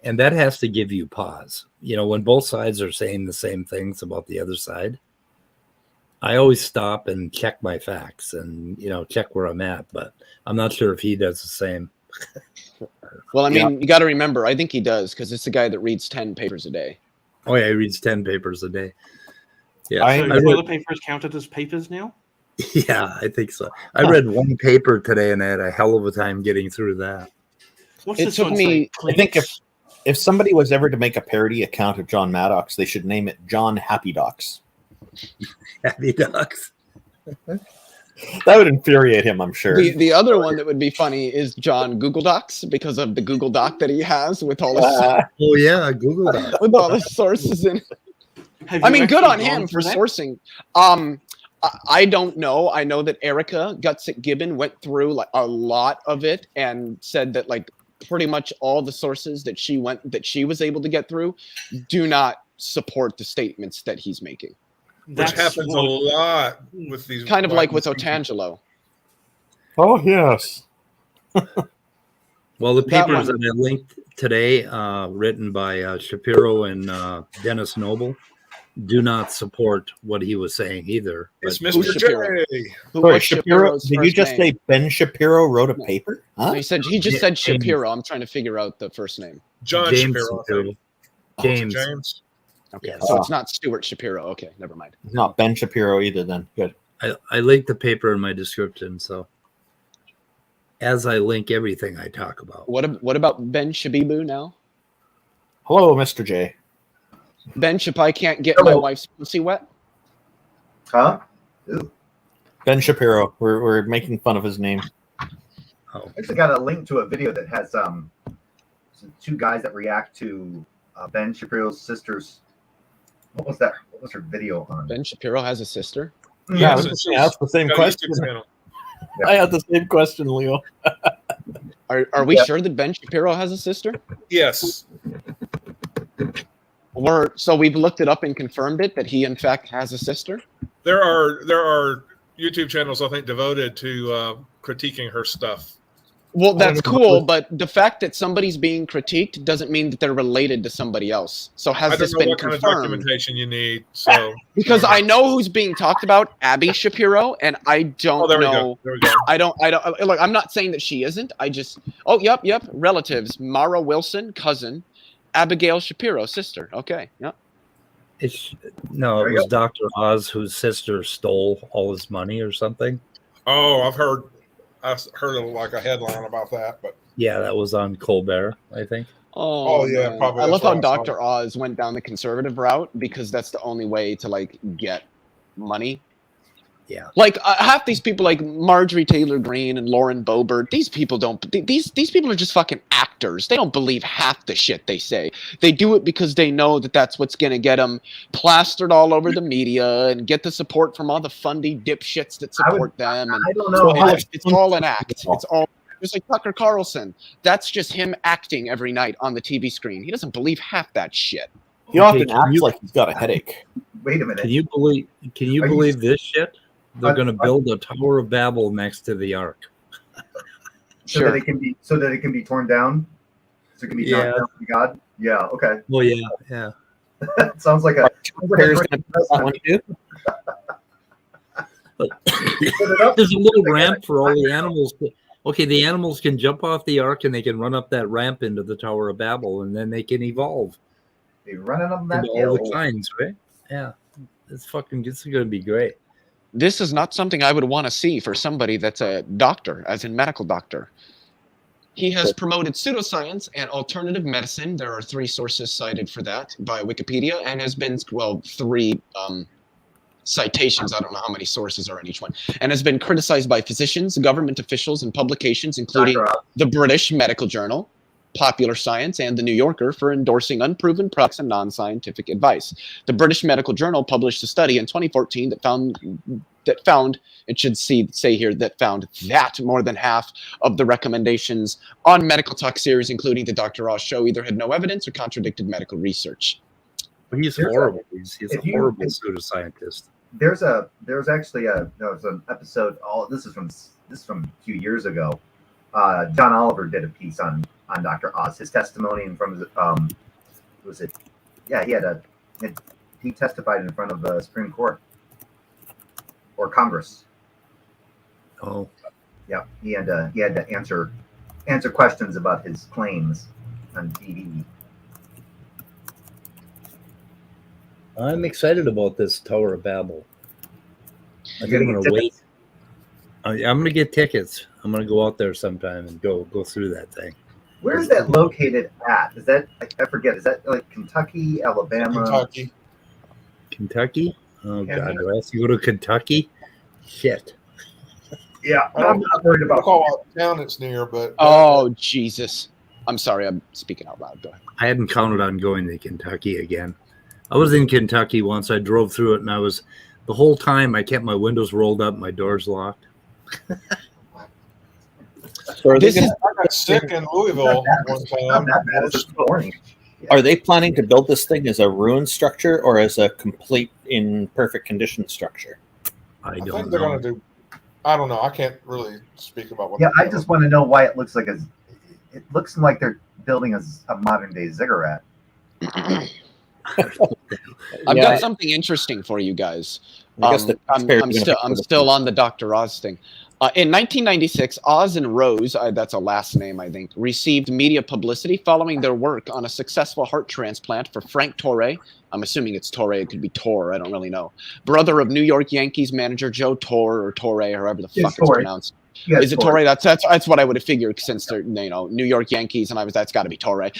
A: And that has to give you pause. When both sides are saying the same things about the other side, I always stop and check my facts and, check where I'm at. But I'm not sure if he does the same.
L: Well, I mean, you got to remember, I think he does because it's the guy that reads 10 papers a day.
A: Oh, yeah, he reads 10 papers a day.
J: Yeah, so toilet paper is counted as papers now?
A: Yeah, I think so. I read one paper today and I had a hell of a time getting through that.
M: It took me, I think if somebody was ever to make a parody account of John Maddox, they should name it John Happy Docs.
A: Happy Docs.
M: That would infuriate him, I'm sure.
L: The other one that would be funny is John Google Docs because of the Google Doc that he has with all his
A: oh yeah, Google Docs
L: with all the sources in it. I mean, good on him for sourcing. I don't know. I know that Erica Gutsick Gibbon went through a lot of it and said that pretty much all the sources that she was able to get through do not support the statements that he's making.
B: Which happens a lot with these.
L: Kind of like with Otangelo.
M: Oh, yes.
A: Well, the
L: That
A: papers
L: one-
A: that I linked today, written by Shapiro and Dennis Noble, do not support what he was saying either.
B: It's
A: But-
B: Mr. J.
M: Sorry, Shapiro. Did you just say Ben Shapiro wrote a paper? Huh?
L: No, he just said Shapiro. I'm trying to figure out the first name.
B: John
A: James
B: Shapiro. I
A: Shapiro.
B: think.
A: James.
B: James.
L: Okay,
A: Yeah.
L: so it's not Stuart Shapiro. Okay, never mind.
M: Not Ben Shapiro either. Then good.
A: I linked the paper in my description, so as I link everything I talk about.
L: What about Ben Shabibu now?
M: Hello, Mr. J.
L: Ben Shap, I can't get my wife's pussy wet.
N: Huh? Ew.
M: Ben Shapiro. We're making fun of his name.
N: I actually got a link to a video that has two guys that react to Ben Shapiro's sister's. What was that? What was her video on?
L: Ben Shapiro has a sister.
M: Yeah, that's the same question.
N: Yeah.
M: I had the same question, Leo.
L: Are we sure that Ben Shapiro has a sister?
B: Yes.
L: So we've looked it up and confirmed it that he in fact has a sister.
B: There are YouTube channels I think devoted to critiquing her stuff.
L: Well, that's cool, but the fact that somebody's being critiqued doesn't mean that they're related to somebody else. So
B: I
L: has
B: don't
L: this
B: know
L: been
B: what kind of
L: confirmed?
B: documentation you need. So
L: Because I know who's being talked about, Abby Shapiro, and I don't
B: there we
L: know.
B: go. There we go.
L: I don't. Look, I'm not saying that she isn't. I just. Oh, yep. Relatives: Mara Wilson, cousin; Abigail Shapiro, sister. Okay. Yep.
A: It was Dr. Oz whose sister stole all his money or something.
B: Oh, I've heard like a headline about that, but
A: Yeah, that was on Colbert, I think.
B: Oh, yeah,
L: man.
B: probably.
L: I love
B: That's
L: how
B: what I saw.
L: Dr. Oz went down the conservative route because that's the only way to like get money.
A: Yeah.
L: Like half these people, like Marjorie Taylor Greene and Lauren Boebert, these people don't. These people are just fucking actors. They don't believe half the shit they say. They do it because they know that that's what's gonna get them plastered all over the media and get the support from all the fundy dipshits that support them. And
N: I don't know.
L: It's all an act. It's all just like Tucker Carlson. That's just him acting every night on the TV screen. He doesn't believe half that shit.
M: He often acts like he's got a headache.
N: Wait a minute.
A: Can you believe this shit? They're going to build a Tower of Babel next to the Ark.
N: So that it can be torn down. So it can be torn down by God. Yeah. Okay.
A: Well, yeah.
N: Sounds like a.
A: There's a little ramp for all the animals. Okay, the animals can jump off the Ark and they can run up that ramp into the Tower of Babel, and then they can evolve.
N: They're running up that
A: into all the kinds, right? Yeah, it's going to be great.
L: This is not something I would want to see for somebody that's a doctor, as in medical doctor. He has promoted pseudoscience and alternative medicine. There are 3 sources cited for that by Wikipedia, and has been, 3 citations. I don't know how many sources are in each one, and has been criticized by physicians, government officials, and publications, including the British Medical Journal, Popular Science, and The New Yorker for endorsing unproven products and non-scientific advice. The British Medical Journal published a study in 2014 that found that more than half of the recommendations on medical talk series, including the Dr. Oz show, either had no evidence or contradicted medical research.
A: But he's horrible. He's a horrible pseudoscientist.
N: There's actually an episode. This is from a few years ago. John Oliver did a piece on Dr. Oz, his testimony, and from he testified in front of the Supreme Court or Congress.
A: Oh,
N: yeah, he had to answer questions about his claims on TV.
A: I'm excited about this Tower of Babel. I think
N: You're
A: I'm
N: gonna
A: going
N: get
A: to wait. I'm going to get tickets. I'm going to go out there sometime and go through that thing.
N: Where is that located at? Is that, I forget, is that like Kentucky, Alabama?
B: Kentucky.
A: Oh, God. Do I have to go to Kentucky? Shit.
N: Yeah, I'm not worried about
B: what town it's near, but
L: Oh, Jesus. I'm sorry. I'm speaking out loud. Go ahead.
A: I hadn't counted on going to Kentucky again. I was in Kentucky once. I drove through it, and the whole time I kept my windows rolled up, my doors locked.
M: So
L: This is
B: I got sick in Louisville one time.
M: Are they planning to build this thing as a ruined structure or as a complete in perfect condition structure?
B: I think they're going to do. I don't know. I can't really speak about what.
N: Yeah, I just want to know why it looks like it looks like they're building a modern day ziggurat.
L: I've got something interesting for you guys. I'm still on the Dr. Oz thing. In 1996, Oz and Rose, that's a last name, I think, received media publicity following their work on a successful heart transplant for Frank Torre. I'm assuming it's Torre. It could be Tor. I don't really know. Brother of New York Yankees manager Joe Torre or Torre, however the fuck it's pronounced.
N: Yes,
L: is it Torre? That's what I would have figured since they're New York Yankees, and that's got to be Torre.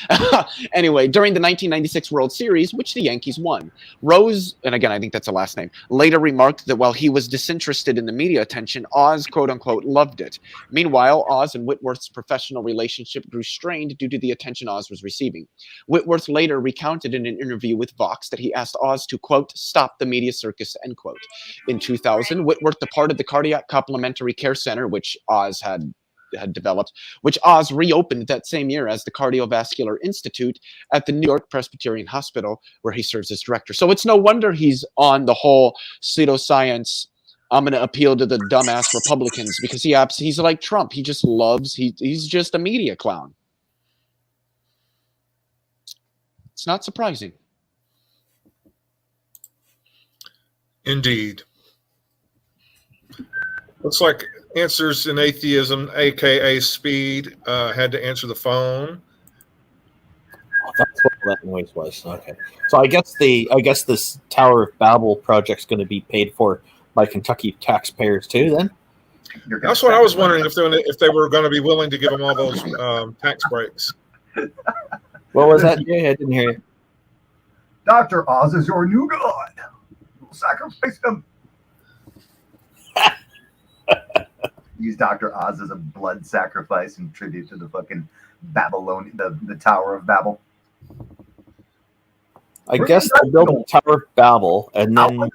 L: Anyway, during the 1996 World Series, which the Yankees won, Rose, and again I think that's a last name, later remarked that while he was disinterested in the media attention, Oz quote unquote loved it. Meanwhile, Oz and Whitworth's professional relationship grew strained due to the attention Oz was receiving. Whitworth later recounted in an interview with Vox that he asked Oz to quote stop the media circus end quote. In 2000, Whitworth departed the Cardiac Complementary Care Center, which Oz had developed, which Oz reopened that same year as the Cardiovascular Institute at the New York Presbyterian Hospital, where he serves as director. So it's no wonder he's on the whole pseudoscience. I'm going to appeal to the dumbass Republicans because he's like Trump. He just loves. He's just a media clown. It's not surprising.
B: Indeed. Looks like Answers in Atheism, aka Speed, had to answer the phone.
M: That's what that noise was. Okay, so I guess this Tower of Babel project's going to be paid for by Kentucky taxpayers too. Then
B: that's what I was wondering if they were going to be willing to give them all those tax breaks.
M: What was that? Yeah, I didn't hear you.
N: Dr. Oz is your new god. We'll sacrifice him. Use Dr. Oz as a blood sacrifice in tribute to the fucking Babylon, the Tower of Babel.
M: I guess they'll build the Tower of Babel, and then what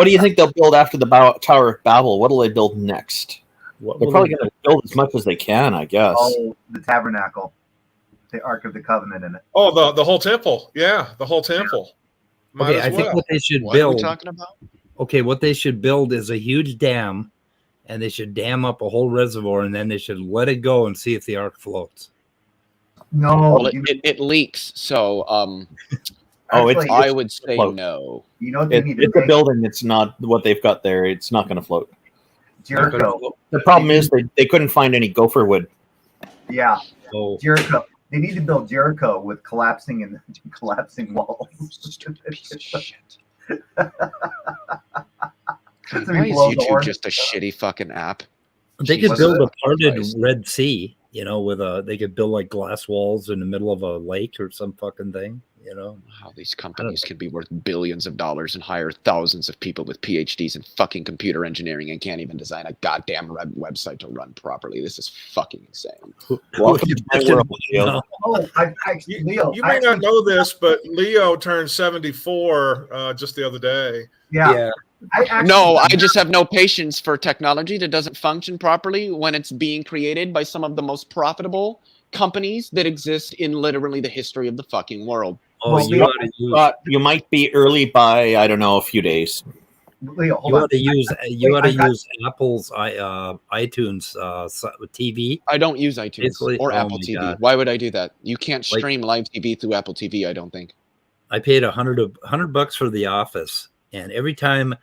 M: do you think they'll build after the Tower of Babel? What will they build next? They're probably going to build as much as they can, I guess.
N: Oh, the tabernacle, the Ark of the Covenant in it.
B: Oh, the whole temple. Yeah, the whole temple.
A: Okay, I think what they should build.
L: What are we talking about?
A: Okay, what they should build is a huge dam, and they should dam up a whole reservoir, and then they should let it go and see if the ark floats.
N: No,
L: well, it leaks. So, I would say
M: float.
L: No.
N: You know,
M: it's a building. It's not what they've got there. It's not going to float.
N: Jericho.
M: The problem is they couldn't find any gopher wood.
N: Yeah,
A: oh.
N: Jericho. They need to build Jericho with collapsing walls.
L: Shit. Why is YouTube just a shitty fucking app?
A: They could build a parted Red Sea, they could build like glass walls in the middle of a lake or some fucking thing,
L: How these companies can be worth billions of dollars and hire thousands of people with PhDs in fucking computer engineering and can't even design a goddamn website to run properly. This is fucking insane.
M: Welcome to my world, Leo.
N: Oh, Leo.
B: You may not know this, but Leo turned 74 just the other day.
N: Yeah.
L: I just have no patience for technology that doesn't function properly when it's being created by some of the most profitable companies that exist in literally the history of the fucking world.
M: Oh, you might be early by, I don't know, a few days.
N: Leo,
A: you ought to use Apple's iTunes TV.
L: I don't use iTunes or Apple TV.
A: God.
L: Why would I do that? You can't stream live TV through Apple TV, I don't think.
A: I paid $100 for The Office, and every time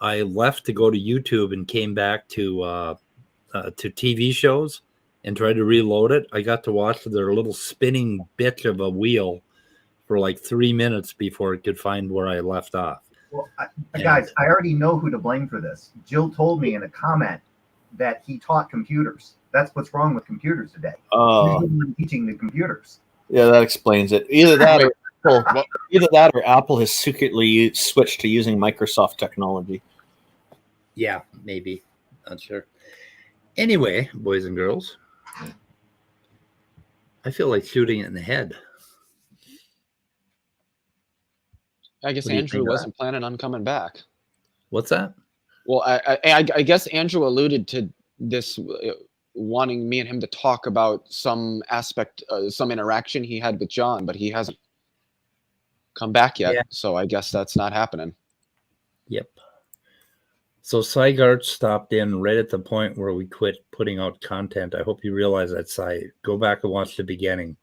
A: I left to go to YouTube and came back to TV shows and tried to reload it, I got to watch their little spinning bitch of a wheel for like 3 minutes before it could find where I left off.
N: Well, guys, I already know who to blame for this. Jill told me in a comment that he taught computers. That's what's wrong with computers today. He's teaching the computers.
M: Yeah, that explains it. Either that or Apple has secretly switched to using Microsoft technology.
A: Yeah, maybe. Not sure. Anyway, boys and girls, I feel like shooting it in the head.
L: I guess Andrew wasn't planning on coming back.
A: What's that?
L: Well, I guess Andrew alluded to this wanting me and him to talk about some aspect, some interaction he had with John, but he hasn't come back yet.
A: Yeah.
L: So I guess that's not happening.
A: Yep. So Cygart stopped in right at the point where we quit putting out content. I hope you realize that, Cy. Go back and watch the beginning.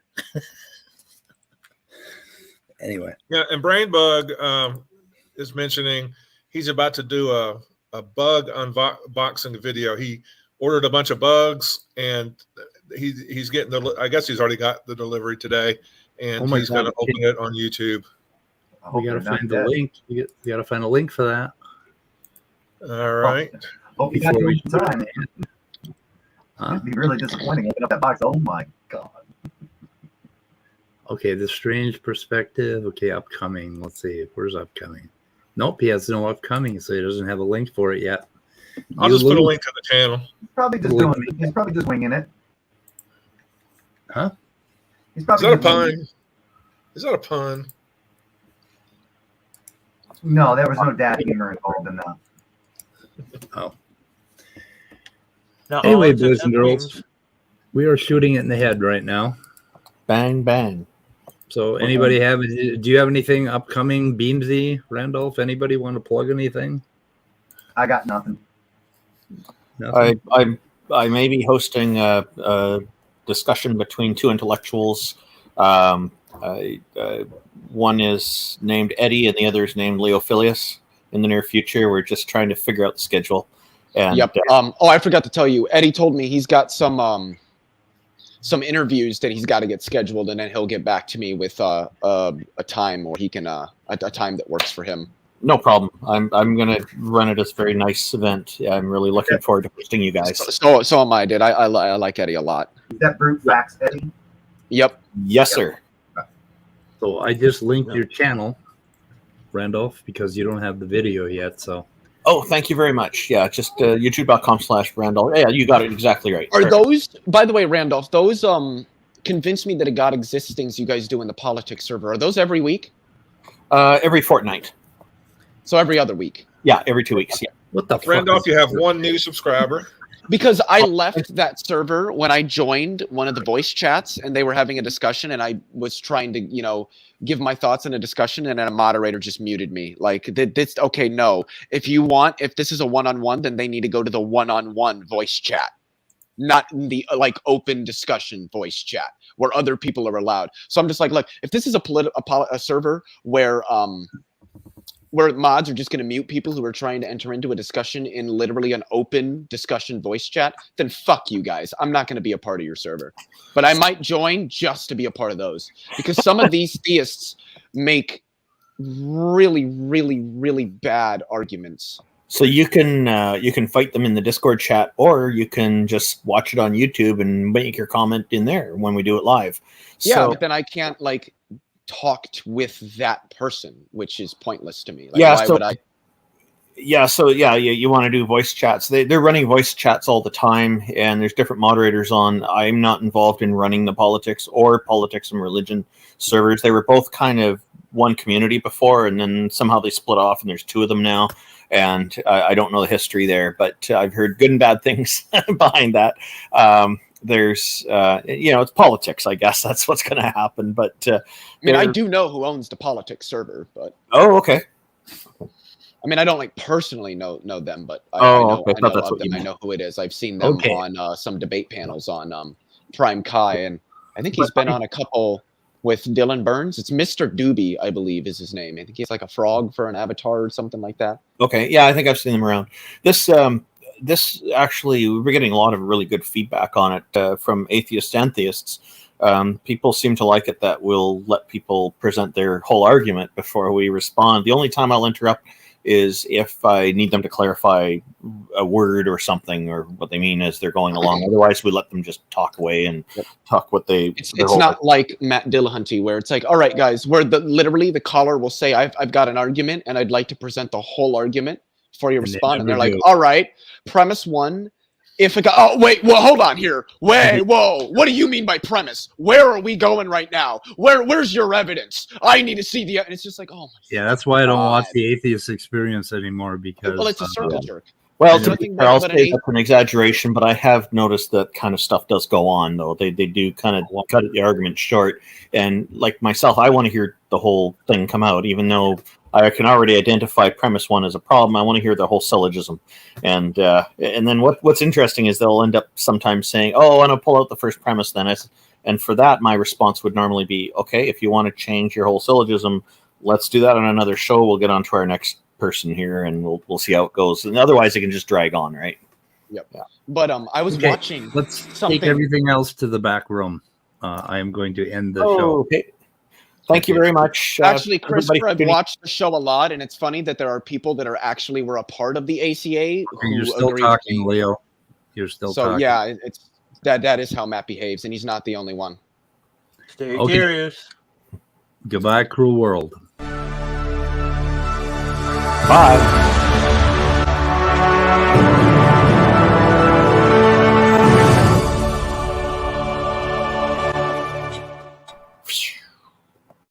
A: Anyway.
B: Yeah, and Brainbug is mentioning he's about to do a bug unboxing video. He ordered a bunch of bugs, and he's getting I guess he's already got the delivery today, and he's going to open it on YouTube.
A: We got to find the link. We got to find a link for that.
B: All right.
N: Hope you got it in time. It'd be really disappointing. Open up that box. Oh my god.
A: Okay, the strange perspective. Okay, upcoming. Let's see. Where's upcoming? Nope, he has no upcoming, so he doesn't have a link for it yet.
B: I'll just put a link to the channel.
N: He's probably just winging it.
A: Huh?
N: He's probably
B: Is that a pun? Is that a pun?
N: No, there was no dad humor involved in that.
A: Oh.
K: Now,
A: Anyway, boys and girls, we are shooting it in the head right now.
M: Bang, bang.
A: So anybody do you have anything upcoming, Beamsy, Randolph? Anybody want to plug anything?
N: I got nothing.
M: I may be hosting a discussion between two intellectuals. One is named Eddie and the other is named Leophilius in the near future. We're just trying to figure out the schedule. And,
L: yep. I forgot to tell you, Eddie told me he's got some interviews that he's got to get scheduled, and then he'll get back to me with a time where he can a time that works for him.
M: No problem. I'm gonna run it as a very nice event. I'm really looking forward to hosting you guys.
L: So am I. Dude, I like Eddie a lot.
N: Is that brute facts, Eddie?
L: Yep.
M: Yes, sir.
A: So I just linked your channel, Randolph, because you don't have the video yet. So.
M: Oh, thank you very much. Yeah, just youtube.com/Randolph. Yeah, you got it exactly right.
L: Are those, by the way, Randolph, those convince me that a God exists things you guys do in the politics server, are those every week?
M: Every fortnight.
L: So every other week?
M: Yeah, every 2 weeks. Yeah.
A: What the
B: Randolph, you have one new subscriber.
L: Because I left that server when I joined one of the voice chats, and they were having a discussion, and I was trying to, give my thoughts in a discussion, and then a moderator just muted me. Like, this, okay, no. If this is a one-on-one, then they need to go to the one-on-one voice chat, not in the open discussion voice chat where other people are allowed. So I'm just like, look, if this is a server where mods are just going to mute people who are trying to enter into a discussion in literally an open discussion voice chat, then fuck you guys. I'm not going to be a part of your server. But I might join just to be a part of those. Because some of these theists make really, really, really bad arguments.
M: So you can fight them in the Discord chat, or you can just watch it on YouTube and make your comment in there when we do it live.
L: Yeah, but then I can't talked with that person, which is pointless to me. You want to do voice chats. They're running voice chats all the time, and there's different moderators on. I'm not involved in running the politics and religion servers. They were both kind of one community before, and then somehow they split off, and there's two of them now. And I don't know the history there, but I've heard good and bad things behind that. There's it's politics. I guess that's what's going to happen. But I do know who owns the politics server, but
M: okay.
L: I mean, I don't personally know them, but I know who it is. I've seen them on some debate panels on Prime Kai, and I think he's been on a couple with Dylan Burns. It's Mr. Doobie, I believe, is his name. I think he's like a frog for an avatar or something like that.
M: Okay, yeah, I think I've seen them around. This actually, we're getting a lot of really good feedback on it from atheists and theists. People seem to like it that we'll let people present their whole argument before we respond. The only time I'll interrupt is if I need them to clarify a word or something or what they mean as they're going along. Otherwise, we let them just talk away and talk what they...
L: It's not like Matt Dillahunty where it's like, all right, guys, where literally the caller will say, I've got an argument and I'd like to present the whole argument before you respond. And they're like, all right, premise one, if a guy, oh, wait, well, hold on here. Wait, whoa, what do you mean by premise? Where are we going right now? Where's your evidence? I need to see and it's just like, oh my
A: Yeah, that's why I don't watch the Atheist Experience anymore, because
L: well, it's a circle jerk.
M: Well,
L: There's
M: to
L: nothing
M: be
L: but-
M: fair, I'll
L: but
M: say
L: an
M: that's an exaggeration, but I have noticed that kind of stuff does go on, though. They do kind of cut the argument short. And like myself, I want to hear the whole thing come out, even though I can already identify premise one as a problem. I want to hear the whole syllogism. And then what's interesting is they'll end up sometimes saying, oh, I want to pull out the first premise then. And for that, my response would normally be, okay, if you want to change your whole syllogism, let's do that on another show. We'll get on to our next person here, and we'll see how it goes. And otherwise, it can just drag on, right?
L: Yep.
M: Yeah.
L: But I was
A: Okay,
L: watching.
A: let's
L: something.
A: take everything else to the back room. I am going to end the show.
M: Okay. Thank you very much.
L: Actually, Christopher, I've
M: everybody-
L: watched the show a lot, and it's funny that there are people that were a part of the ACA who
A: You're still
L: agree with
A: talking,
L: me.
A: Leo. You're still
L: So
A: talking.
L: yeah, it's that is how Matt behaves, and he's not the only one.
K: Stay
A: Okay.
K: curious.
A: Goodbye, cruel world.
M: Bye.